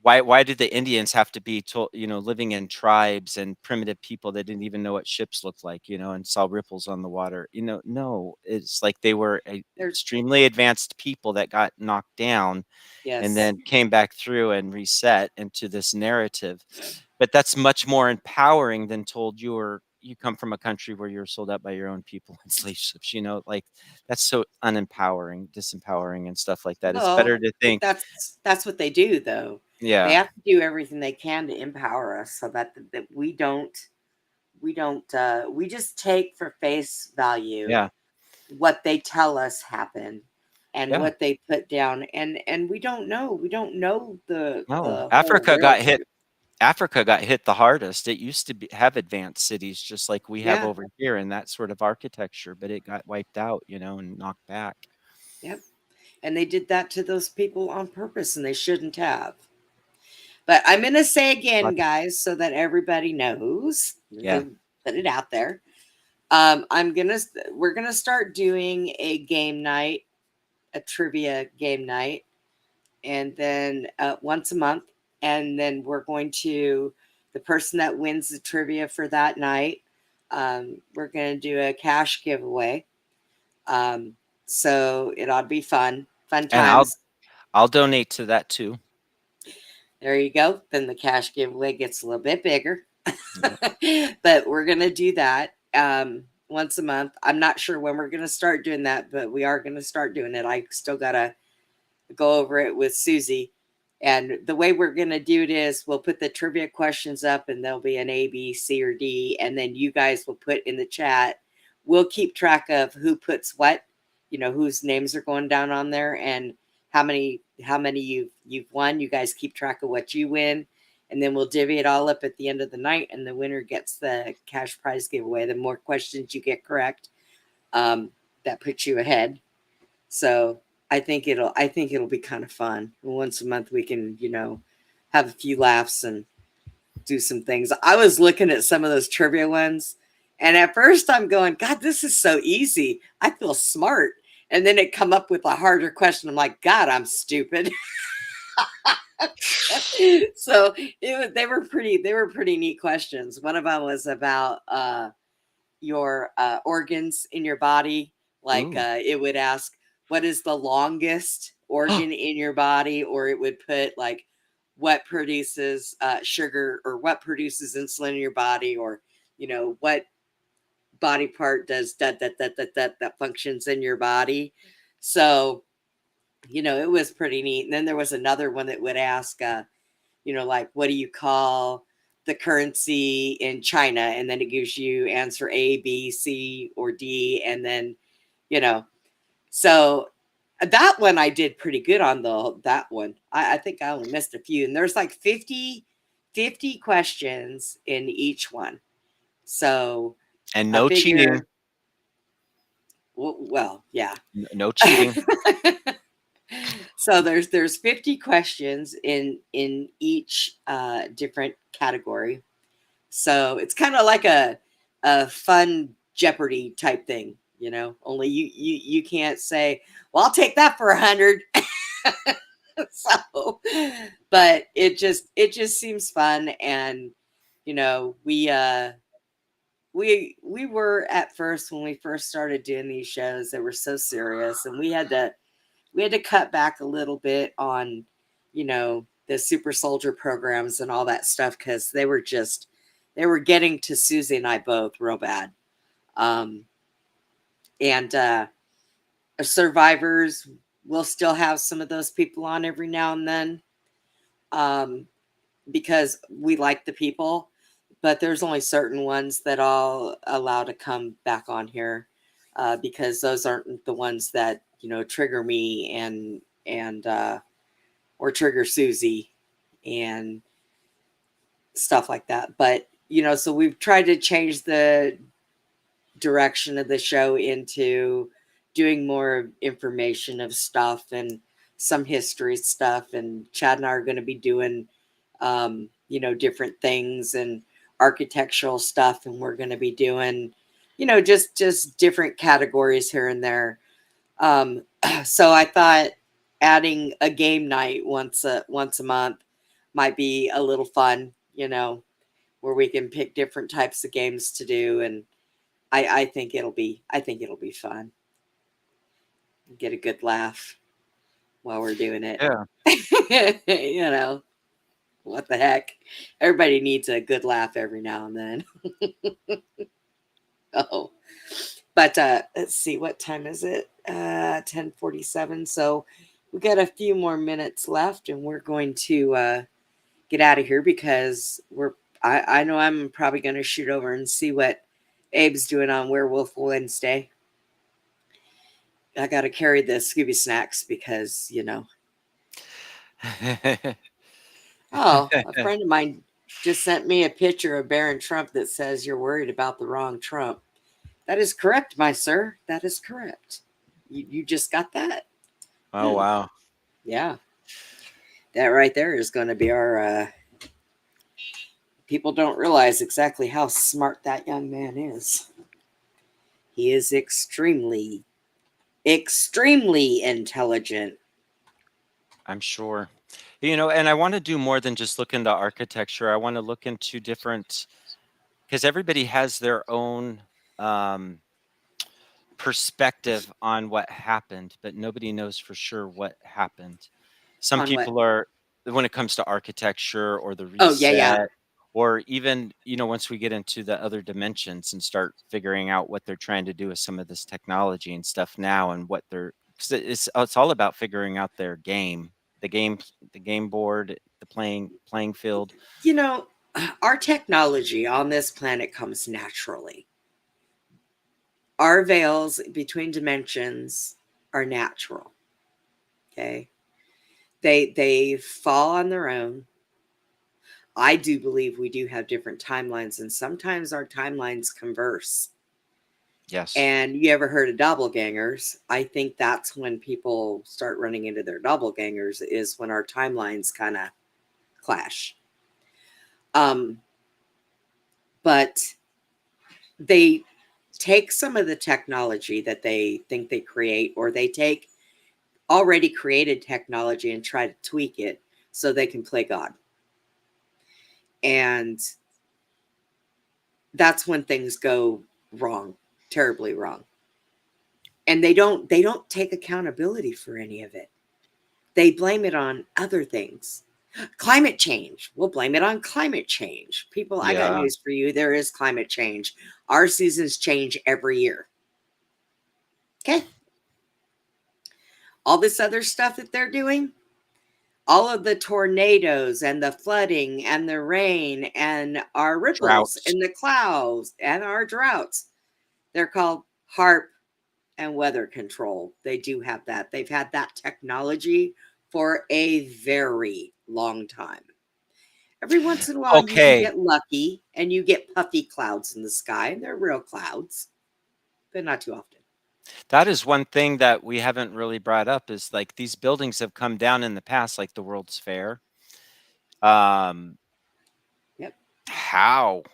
why did the Indians have to be told, living in tribes and primitive people that didn't even know what ships looked like, and saw ripples on the water? No, it's like they were They're extremely advanced people that got knocked down and yes. then came back through and reset into this narrative. But that's much more empowering than told you come from a country where you're sold out by your own people in slave ships, like that's so unempowering, disempowering and stuff like that. It's better Well, to but think, that's what they do though. They yeah, have to do everything they can to empower us so that we just take for face value yeah, what they tell us happened and yeah. what they put down and we don't know No, the whole real truth. Africa got hit the hardest. It used to have advanced cities just like we have Yeah. over here in that sort of architecture, but it got wiped out, and knocked back. Yep. And they did that to those people on purpose and they shouldn't have. But I'm going to say again, But guys, so that everybody knows, yeah, put it out there. We're going to start doing a game night, a trivia game night, and then once a month. And then we're going to, the person that wins the trivia for that night, we're going to do a cash giveaway. Um, so it ought to be fun and I'll times. I'll donate to that too. There you go. Then the cash giveaway gets a little bit bigger. Yeah. But we're going to do that once a month. I'm not sure when we're going to start doing that, but we are going to start doing it. I still got to go over it with Susie. And the way we're going to do it is we'll put the trivia questions up and there'll be an A, B, C, or D. And then you guys will put in the chat. We'll keep track of who puts what, whose names are going down on there and how many you've won. You guys keep track of what you win. and then we'll divvy it all up at the end of the night, and the winner gets the cash prize giveaway. The more questions you get correct, that puts you ahead. So I think it'll be kind of fun. Once a month we can, have a few laughs and do some things. I was looking at some of those trivia ones, and at first I'm going, God, this is so easy. I feel smart. And then it come up with a harder question. I'm like, God, I'm stupid. So they were pretty neat questions. One of them was about your organs in your body. Like Ooh. it would ask, what is the longest organ in your body? Or it would put like, what produces sugar, or what produces insulin in your body, or, what body part does that functions in your body. So, it was pretty neat. And then there was another one that would ask, like, what do you call the currency in China? And then it gives you answer A, B, C, or D. And then, you know, so that one I did pretty good on that one. I think I only missed a few. And there's like 50 questions in each one. So And I no cheating. figure, well, yeah. No cheating. So there's 50 questions in each different category. So it's kind of like a fun Jeopardy type thing, Only you can't say, "Well, I'll take that for 100." So, but it just seems fun, and we were at first, when we first started doing these shows, they were so serious, and we had to cut back a little bit on, the super soldier programs and all that stuff, because they were getting to Susie and I both real bad. And survivors, will still have some of those people on every now and then, because we like the people, but there's only certain ones that I'll allow to come back on here, because those aren't the ones that trigger me and or trigger Susie and stuff like that. But so we've tried to change the direction of the show into doing more information of stuff and some history stuff. And Chad and I are going to be doing different things and architectural stuff, and we're going to be doing just different categories here and there. So I thought adding a game night once a month might be a little fun, where we can pick different types of games to do, and I think it'll be fun. Get a good laugh while we're doing it. Yeah. What the heck? Everybody needs a good laugh every now and then. Oh. But let's see, what time is it? 10:47. So we got a few more minutes left, and we're going to get out of here, because I know I'm probably going to shoot over and see what Abe's doing on Werewolf Wednesday. I got to carry the Scooby snacks because, Oh, a friend of mine just sent me a picture of Barron Trump that says, "You're worried about the wrong Trump." That is correct, my sir. That is correct. You just got that? Oh, wow. Yeah. That right there is going to be our people don't realize exactly how smart that young man is. He is extremely, extremely intelligent. I'm sure. And I want to do more than just look into architecture. I want to look into different, because everybody has their own perspective on what happened, but nobody knows for sure what happened. Some On what? people are, when it comes to architecture or the Oh, yeah. reset, or even, once we get into the other dimensions and start figuring out what they're trying to do with some of this technology and stuff now, and what they're, 'cause it's all about figuring out their game, the game board, the playing field. Our technology on this planet comes naturally. Our veils between dimensions are natural. Okay. They fall on their own. I do believe we do have different timelines, and sometimes our timelines converse. Yes. And you ever heard of doppelgangers? I think that's when people start running into their doppelgangers, is when our timelines kind of clash. Um, but they take some of the technology that they think they create, or they take already created technology and try to tweak it so they can play God. And that's when things go wrong, terribly wrong. And they don't take accountability for any of it. They blame it on other things. Climate change. We'll blame it on climate change. People, I got Yeah. news for you. There is climate change. Our seasons change every year. Okay? All this other stuff that they're doing, all of the tornadoes and the flooding and the rain and our ripples Droughts. in the clouds and our droughts, they're called HARP and weather control. They do have that. They've had that technology for a very long time. Every once in a while, you can Okay. get lucky and you get puffy clouds in the sky, and they're real clouds, but not too often. That is one thing that we haven't really brought up is like these buildings have come down in the past, like the World's Fair. Um, Yep. how,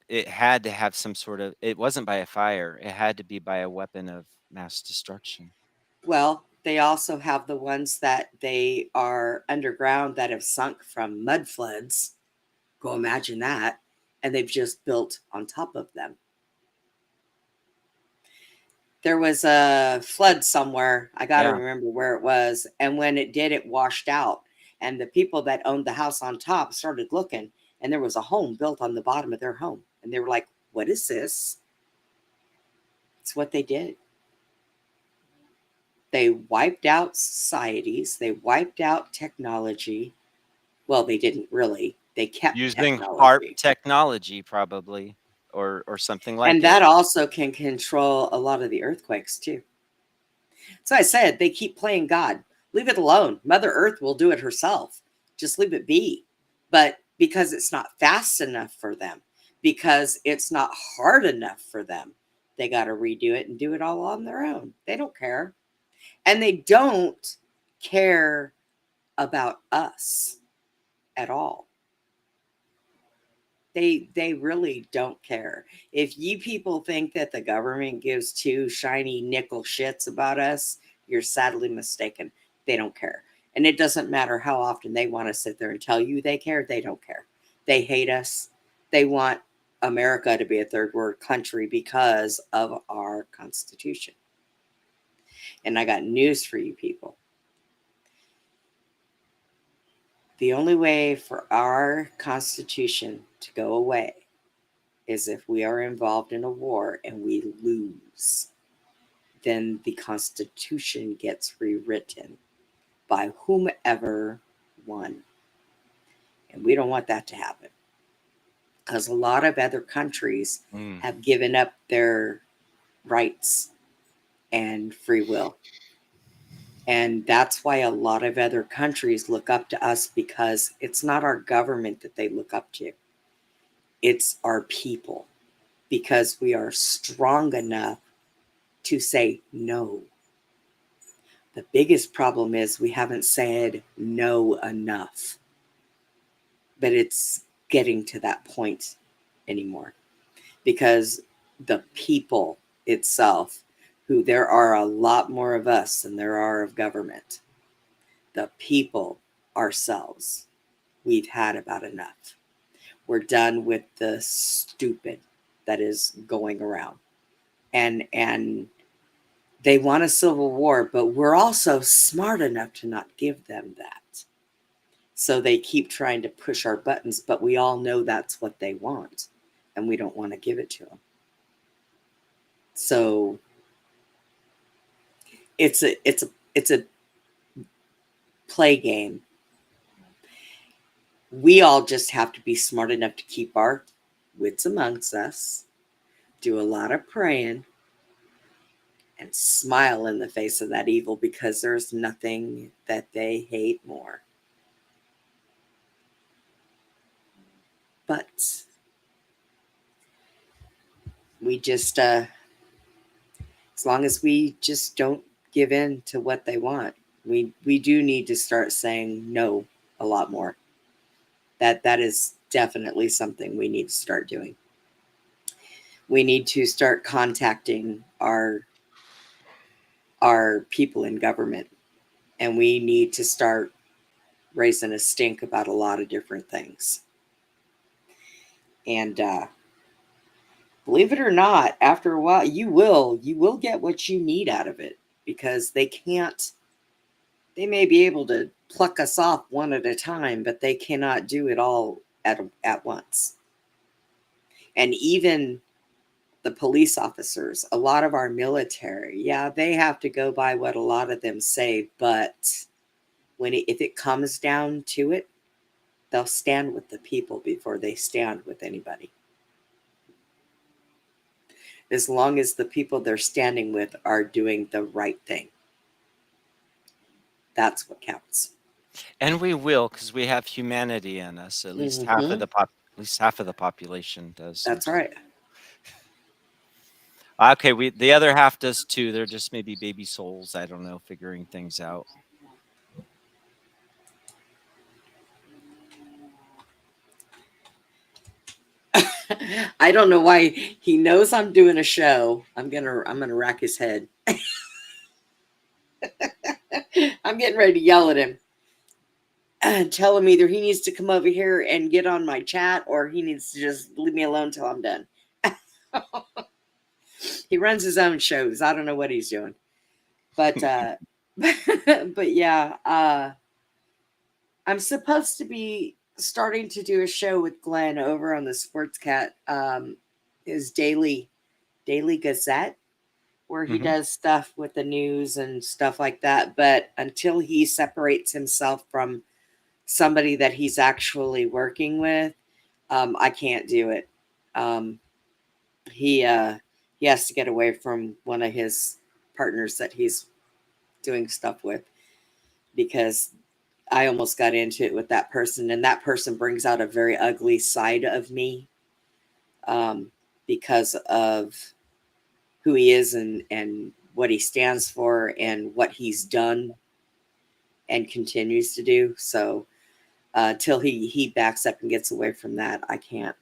it had to have some sort of, it wasn't by a fire. It had to be by a weapon of mass destruction. Well, they also have the ones that they are underground that have sunk from mud floods. Go imagine that. And they've just built on top of them. There was a flood somewhere. I got to Yeah. remember where it was. And when it did, it washed out. And the people that owned the house on top started looking, and there was a home built on the bottom of their home. And they were like, what is this? It's what they did. They wiped out societies, they wiped out technology. Well, they didn't really. They kept Using HARP technology. technology probably or something like And it. that also can control a lot of the earthquakes too. So I said, they keep playing God. Leave it alone. Mother Earth will do it herself. Just leave it be. But because it's not fast enough for them, because it's not hard enough for them, they got to redo it and do it all on their own. They don't care. And they don't care about us at all. They really don't care. If you people think that the government gives two shiny nickel shits about us, you're sadly mistaken. They don't care. And it doesn't matter how often they want to sit there and tell you they care, they don't care. They hate us. They want America to be a third world country because of our Constitution. And I got news for you people. The only way for our Constitution to go away is if we are involved in a war and we lose. Then the Constitution gets rewritten by whomever won. And we don't want that to happen, because a lot of other countries Mm. have given up their rights and free will. And that's why a lot of other countries look up to us, because it's not our government that they look up to. It's our people, because we are strong enough to say no. The biggest problem is we haven't said no enough. But it's getting to that point anymore, because the people itself, who there are a lot more of us than there are of government, the people ourselves, we've had about enough. We're done with the stupid that is going around. And they want a civil war, but we're also smart enough to not give them that. So they keep trying to push our buttons, but we all know that's what they want, and we don't want to give it to them. So it's a play game. We all just have to be smart enough to keep our wits amongst us, do a lot of praying, and smile in the face of that evil, because there's nothing that they hate more. But we just, as long as we just don't give in to what they want, we do need to start saying no a lot more. That is definitely something we need to start doing. We need to start contacting our people in government, and we need to start raising a stink about a lot of different things. And believe it or not, after a while, you will get what you need out of it, because they can't. They may be able to pluck us off one at a time, but they cannot do it all at once. And even the police officers, a lot of our military, yeah, they have to go by what a lot of them say, but if it comes down to it, they'll stand with the people before they stand with anybody. As long as the people they're standing with are doing the right thing, that's what counts. And we will, because we have humanity in us. At least half of Hmm. at least half of the population does. That's right. Okay, the other half does too. They're just maybe baby souls. I don't know, figuring things out. I don't know why he knows I'm doing a show. I'm gonna rack his head. I'm getting ready to yell at him and tell him either he needs to come over here and get on my chat, or he needs to just leave me alone till I'm done. He runs his own shows. I don't know what he's doing. But but yeah, I'm supposed to be starting to do a show with Glenn over on the Sports Cat, his daily Gazette, where he Hmm. does stuff with the news and stuff like that. But until he separates himself from somebody that he's actually working with, I can't do it. Um, he has to get away from one of his partners that he's doing stuff with, because I almost got into it with that person, and that person brings out a very ugly side of me, um, because of who he is, and what he stands for and what he's done and continues to do. So till he backs up and gets away from that, I can't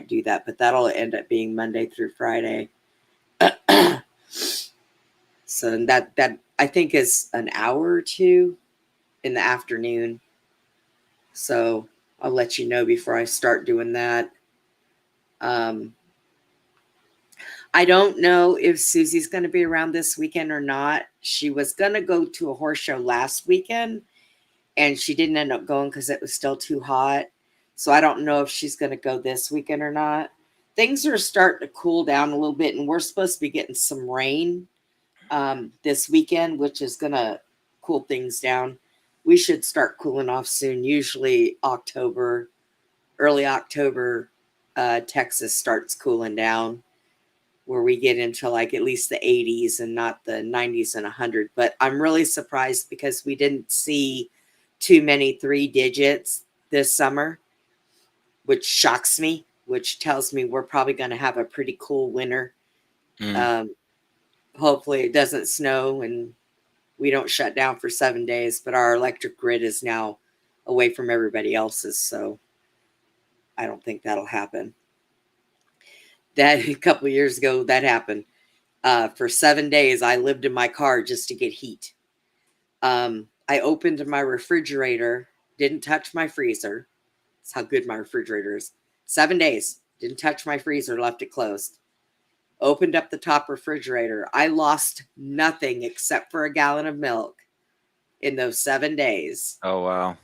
do that. But that'll end up being Monday through Friday. So that I think is an hour or two in the afternoon. So I'll let you know before I start doing that. Um, I don't know if Susie's going to be around this weekend or not. She was going to go to a horse show last weekend, and she didn't end up going because it was still too hot. So I don't know if she's going to go this weekend or not. Things are starting to cool down a little bit, and we're supposed to be getting some rain this weekend, which is going to cool things down. We should start cooling off soon. Usually October, early October, Texas starts cooling down, where we get into like at least the 80s and not the 90s and 100. But I'm really surprised because we didn't see too many 3 digits this summer, which shocks me, which tells me we're probably going to have a pretty cool winter. Mm. Um, Hopefully it doesn't snow and we don't shut down for 7 days, but our electric grid is now away from everybody else's. So I don't think that'll happen. That a couple of years ago, that happened. For 7 days, I lived in my car just to get heat. I opened my refrigerator, didn't touch my freezer. That's how good my refrigerator is. 7 days, didn't touch my freezer, left it closed. Opened up the top refrigerator. I lost nothing except for a gallon of milk in those 7 days. Oh wow.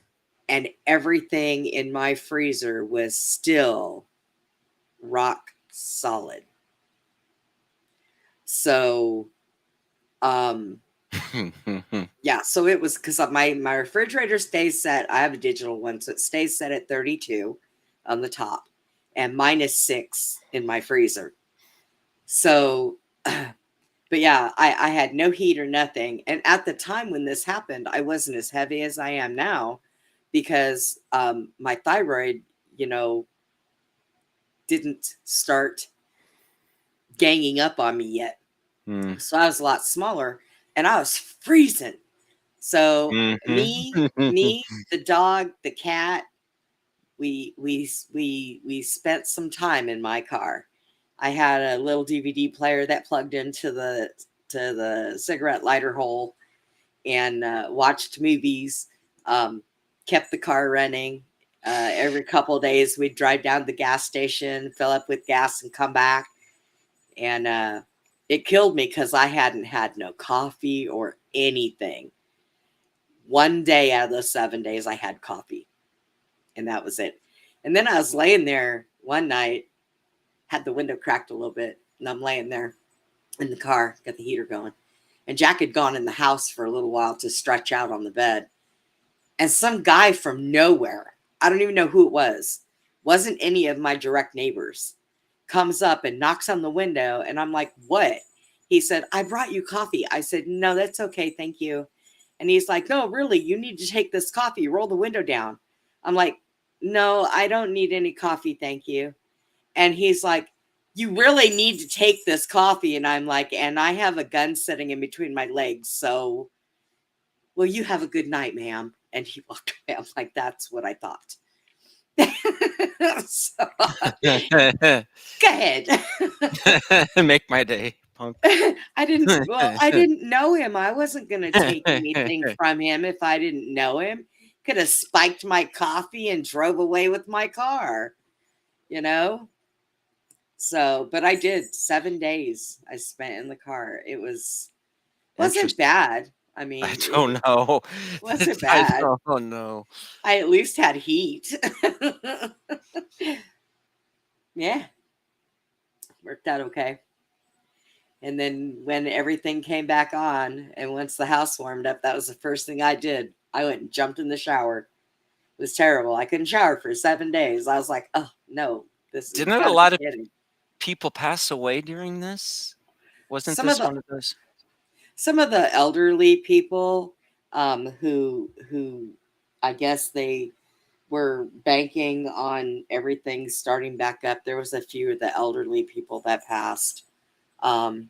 And everything in my freezer was still rock solid. So, yeah, so it was because my refrigerator stays set. I have a digital one, so it stays set at 32 on the top, and -6 in my freezer. So, but yeah, I had no heat or nothing. And at the time when this happened, I wasn't as heavy as I am now, because my thyroid, you know, didn't start ganging up on me yet. So I was a lot smaller and I was freezing. So me, the dog, the cat, we spent some time in my car. I had a little DVD player that plugged into the cigarette lighter hole, and watched movies. Kept the car running. Every couple of days, we'd drive down to the gas station, fill up with gas, and come back. And it killed me because I hadn't had no coffee or anything. One day out of those 7 days, I had coffee, and that was it. And then I was laying there one night, had the window cracked a little bit, and I'm laying there in the car, got the heater going. And Jack had gone in the house for a little while to stretch out on the bed. And some guy from nowhere, I don't even know who it was, wasn't any of my direct neighbors, comes up and knocks on the window. And I'm like, what? He said, I brought you coffee. I said, no, that's okay. Thank you. And he's like, no, really, you need to take this coffee. Roll the window down. I'm like, no, I don't need any coffee. Thank you. And he's like, you really need to take this coffee. And I'm like, and I have a gun sitting in between my legs. So, well, you have a good night, ma'am. And he walked away. I'm like, that's what I thought. So, go ahead. Make my day, punk. I didn't know him. I wasn't going to take anything from him if I didn't know him. Could have spiked my coffee and drove away with my car, you know? So, but I did. 7 days I spent in the car. It wasn't bad. I mean, I don't know. It wasn't bad. I don't know. I at least had heat. Yeah. Worked out okay. And then when everything came back on, and once the house warmed up, that was the first thing I did. I went and jumped in the shower. It was terrible. I couldn't shower for 7 days. I was like, oh, no. Didn't a lot of people pass away during this? Wasn't this one of those? Some of the elderly people who I guess they were banking on everything starting back up. There was a few of the elderly people that passed. But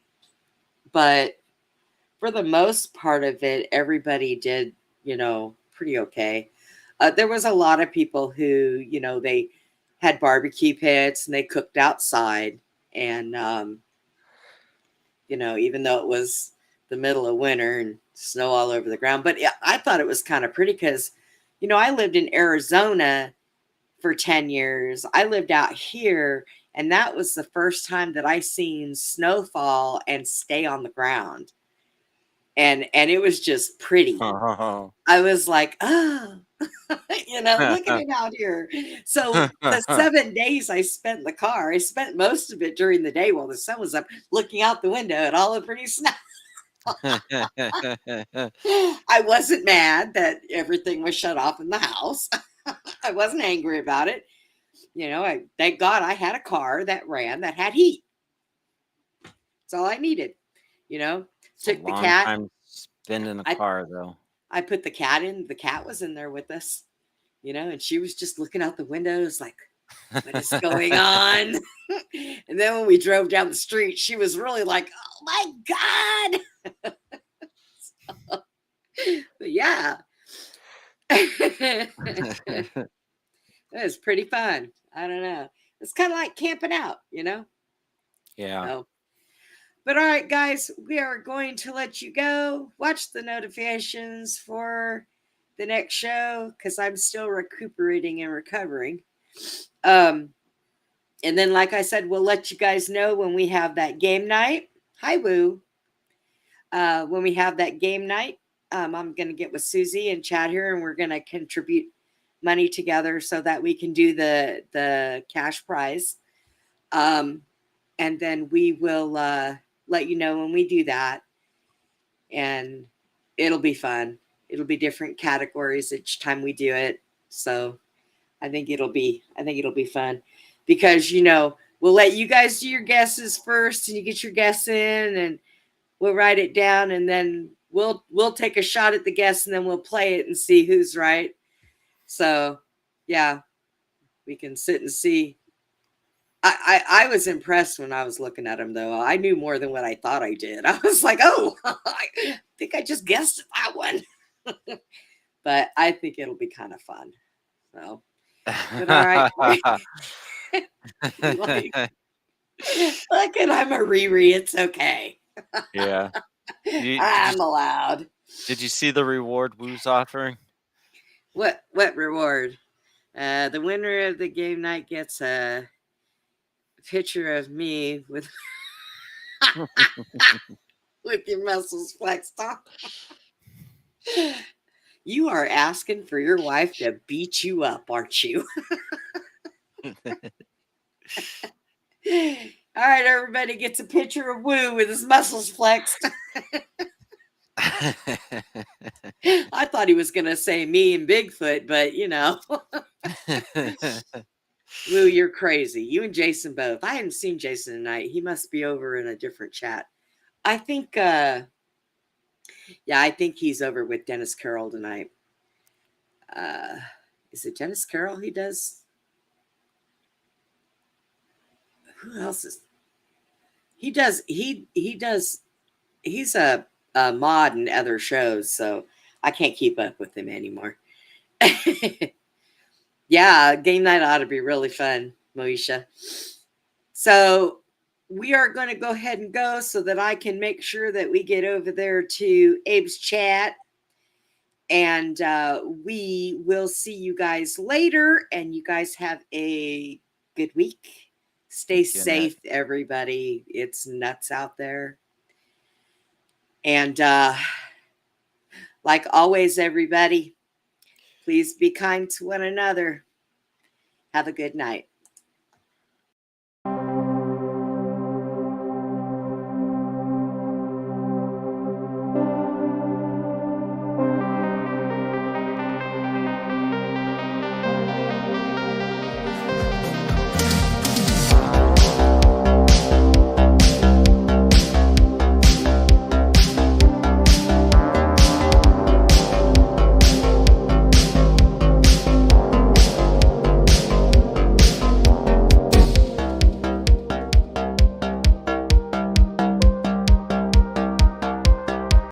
for the most part of it, everybody did, pretty okay. There was a lot of people who, they had barbecue pits and they cooked outside. And, even though it was the middle of winter and snow all over the ground. But yeah, I thought it was kind of pretty because, I lived in Arizona for 10 years. I lived out here, and that was the first time that I seen snowfall and stay on the ground. And it was just pretty. I was like, oh, look at it out here. So the 7 days I spent in the car, I spent most of it during the day while the sun was up, looking out the window at all the pretty snow. I wasn't mad that everything was shut off in the house. I wasn't angry about it. Thank God I had a car that ran that had heat. That's all I needed. Took the cat. Time spent in a car, though. I put the cat in. The cat was in there with us, and she was just looking out the windows like, what is going on? And then when we drove down the street, she was really like, oh my God. But yeah. It was pretty fun. I don't know. It's kind of like camping out, Yeah. So, but all right, guys, we are going to let you go. Watch the notifications for the next show because I'm still recuperating and recovering. And then, like I said, we'll let you guys know when we have that game night. Hi, Woo. When we have that game night, I'm going to get with Susie and Chad here, and we're going to contribute money together so that we can do the cash prize. And then we will let you know when we do that. And it'll be fun. It'll be different categories each time we do it. So I think it'll be fun because, we'll let you guys do your guesses first and you get your guess in and we'll write it down and then we'll take a shot at the guess and then we'll play it and see who's right. So yeah, we can sit and see I was impressed when I was looking at him, though. I knew more than what I thought I did. I was like, oh, I think I just guessed that one. But I think it'll be kind of fun. So, but all right. Like, look, and I'm a Riri. It's okay. Yeah. I'm allowed. Did you see the reward Woo's offering? What reward? The winner of the game night gets a picture of me with with your muscles flexed off. You are asking for your wife to beat you up, aren't you? All right, everybody gets a picture of Woo with his muscles flexed. I thought he was going to say me and Bigfoot, but you know. Woo, you're crazy. You and Jason both. I haven't seen Jason tonight. He must be over in a different chat. I think, I think he's over with Dennis Carroll tonight. Is it Dennis Carroll he does? Who else is? He does. He's a mod in other shows, so I can't keep up with him anymore. Yeah, game night ought to be really fun, Moesha. So we are going to go ahead and go so that I can make sure that we get over there to Abe's chat. And we will see you guys later. And you guys have a good week. Stay safe, everybody. It's nuts out there. And like always, everybody, please be kind to one another. Have a good night.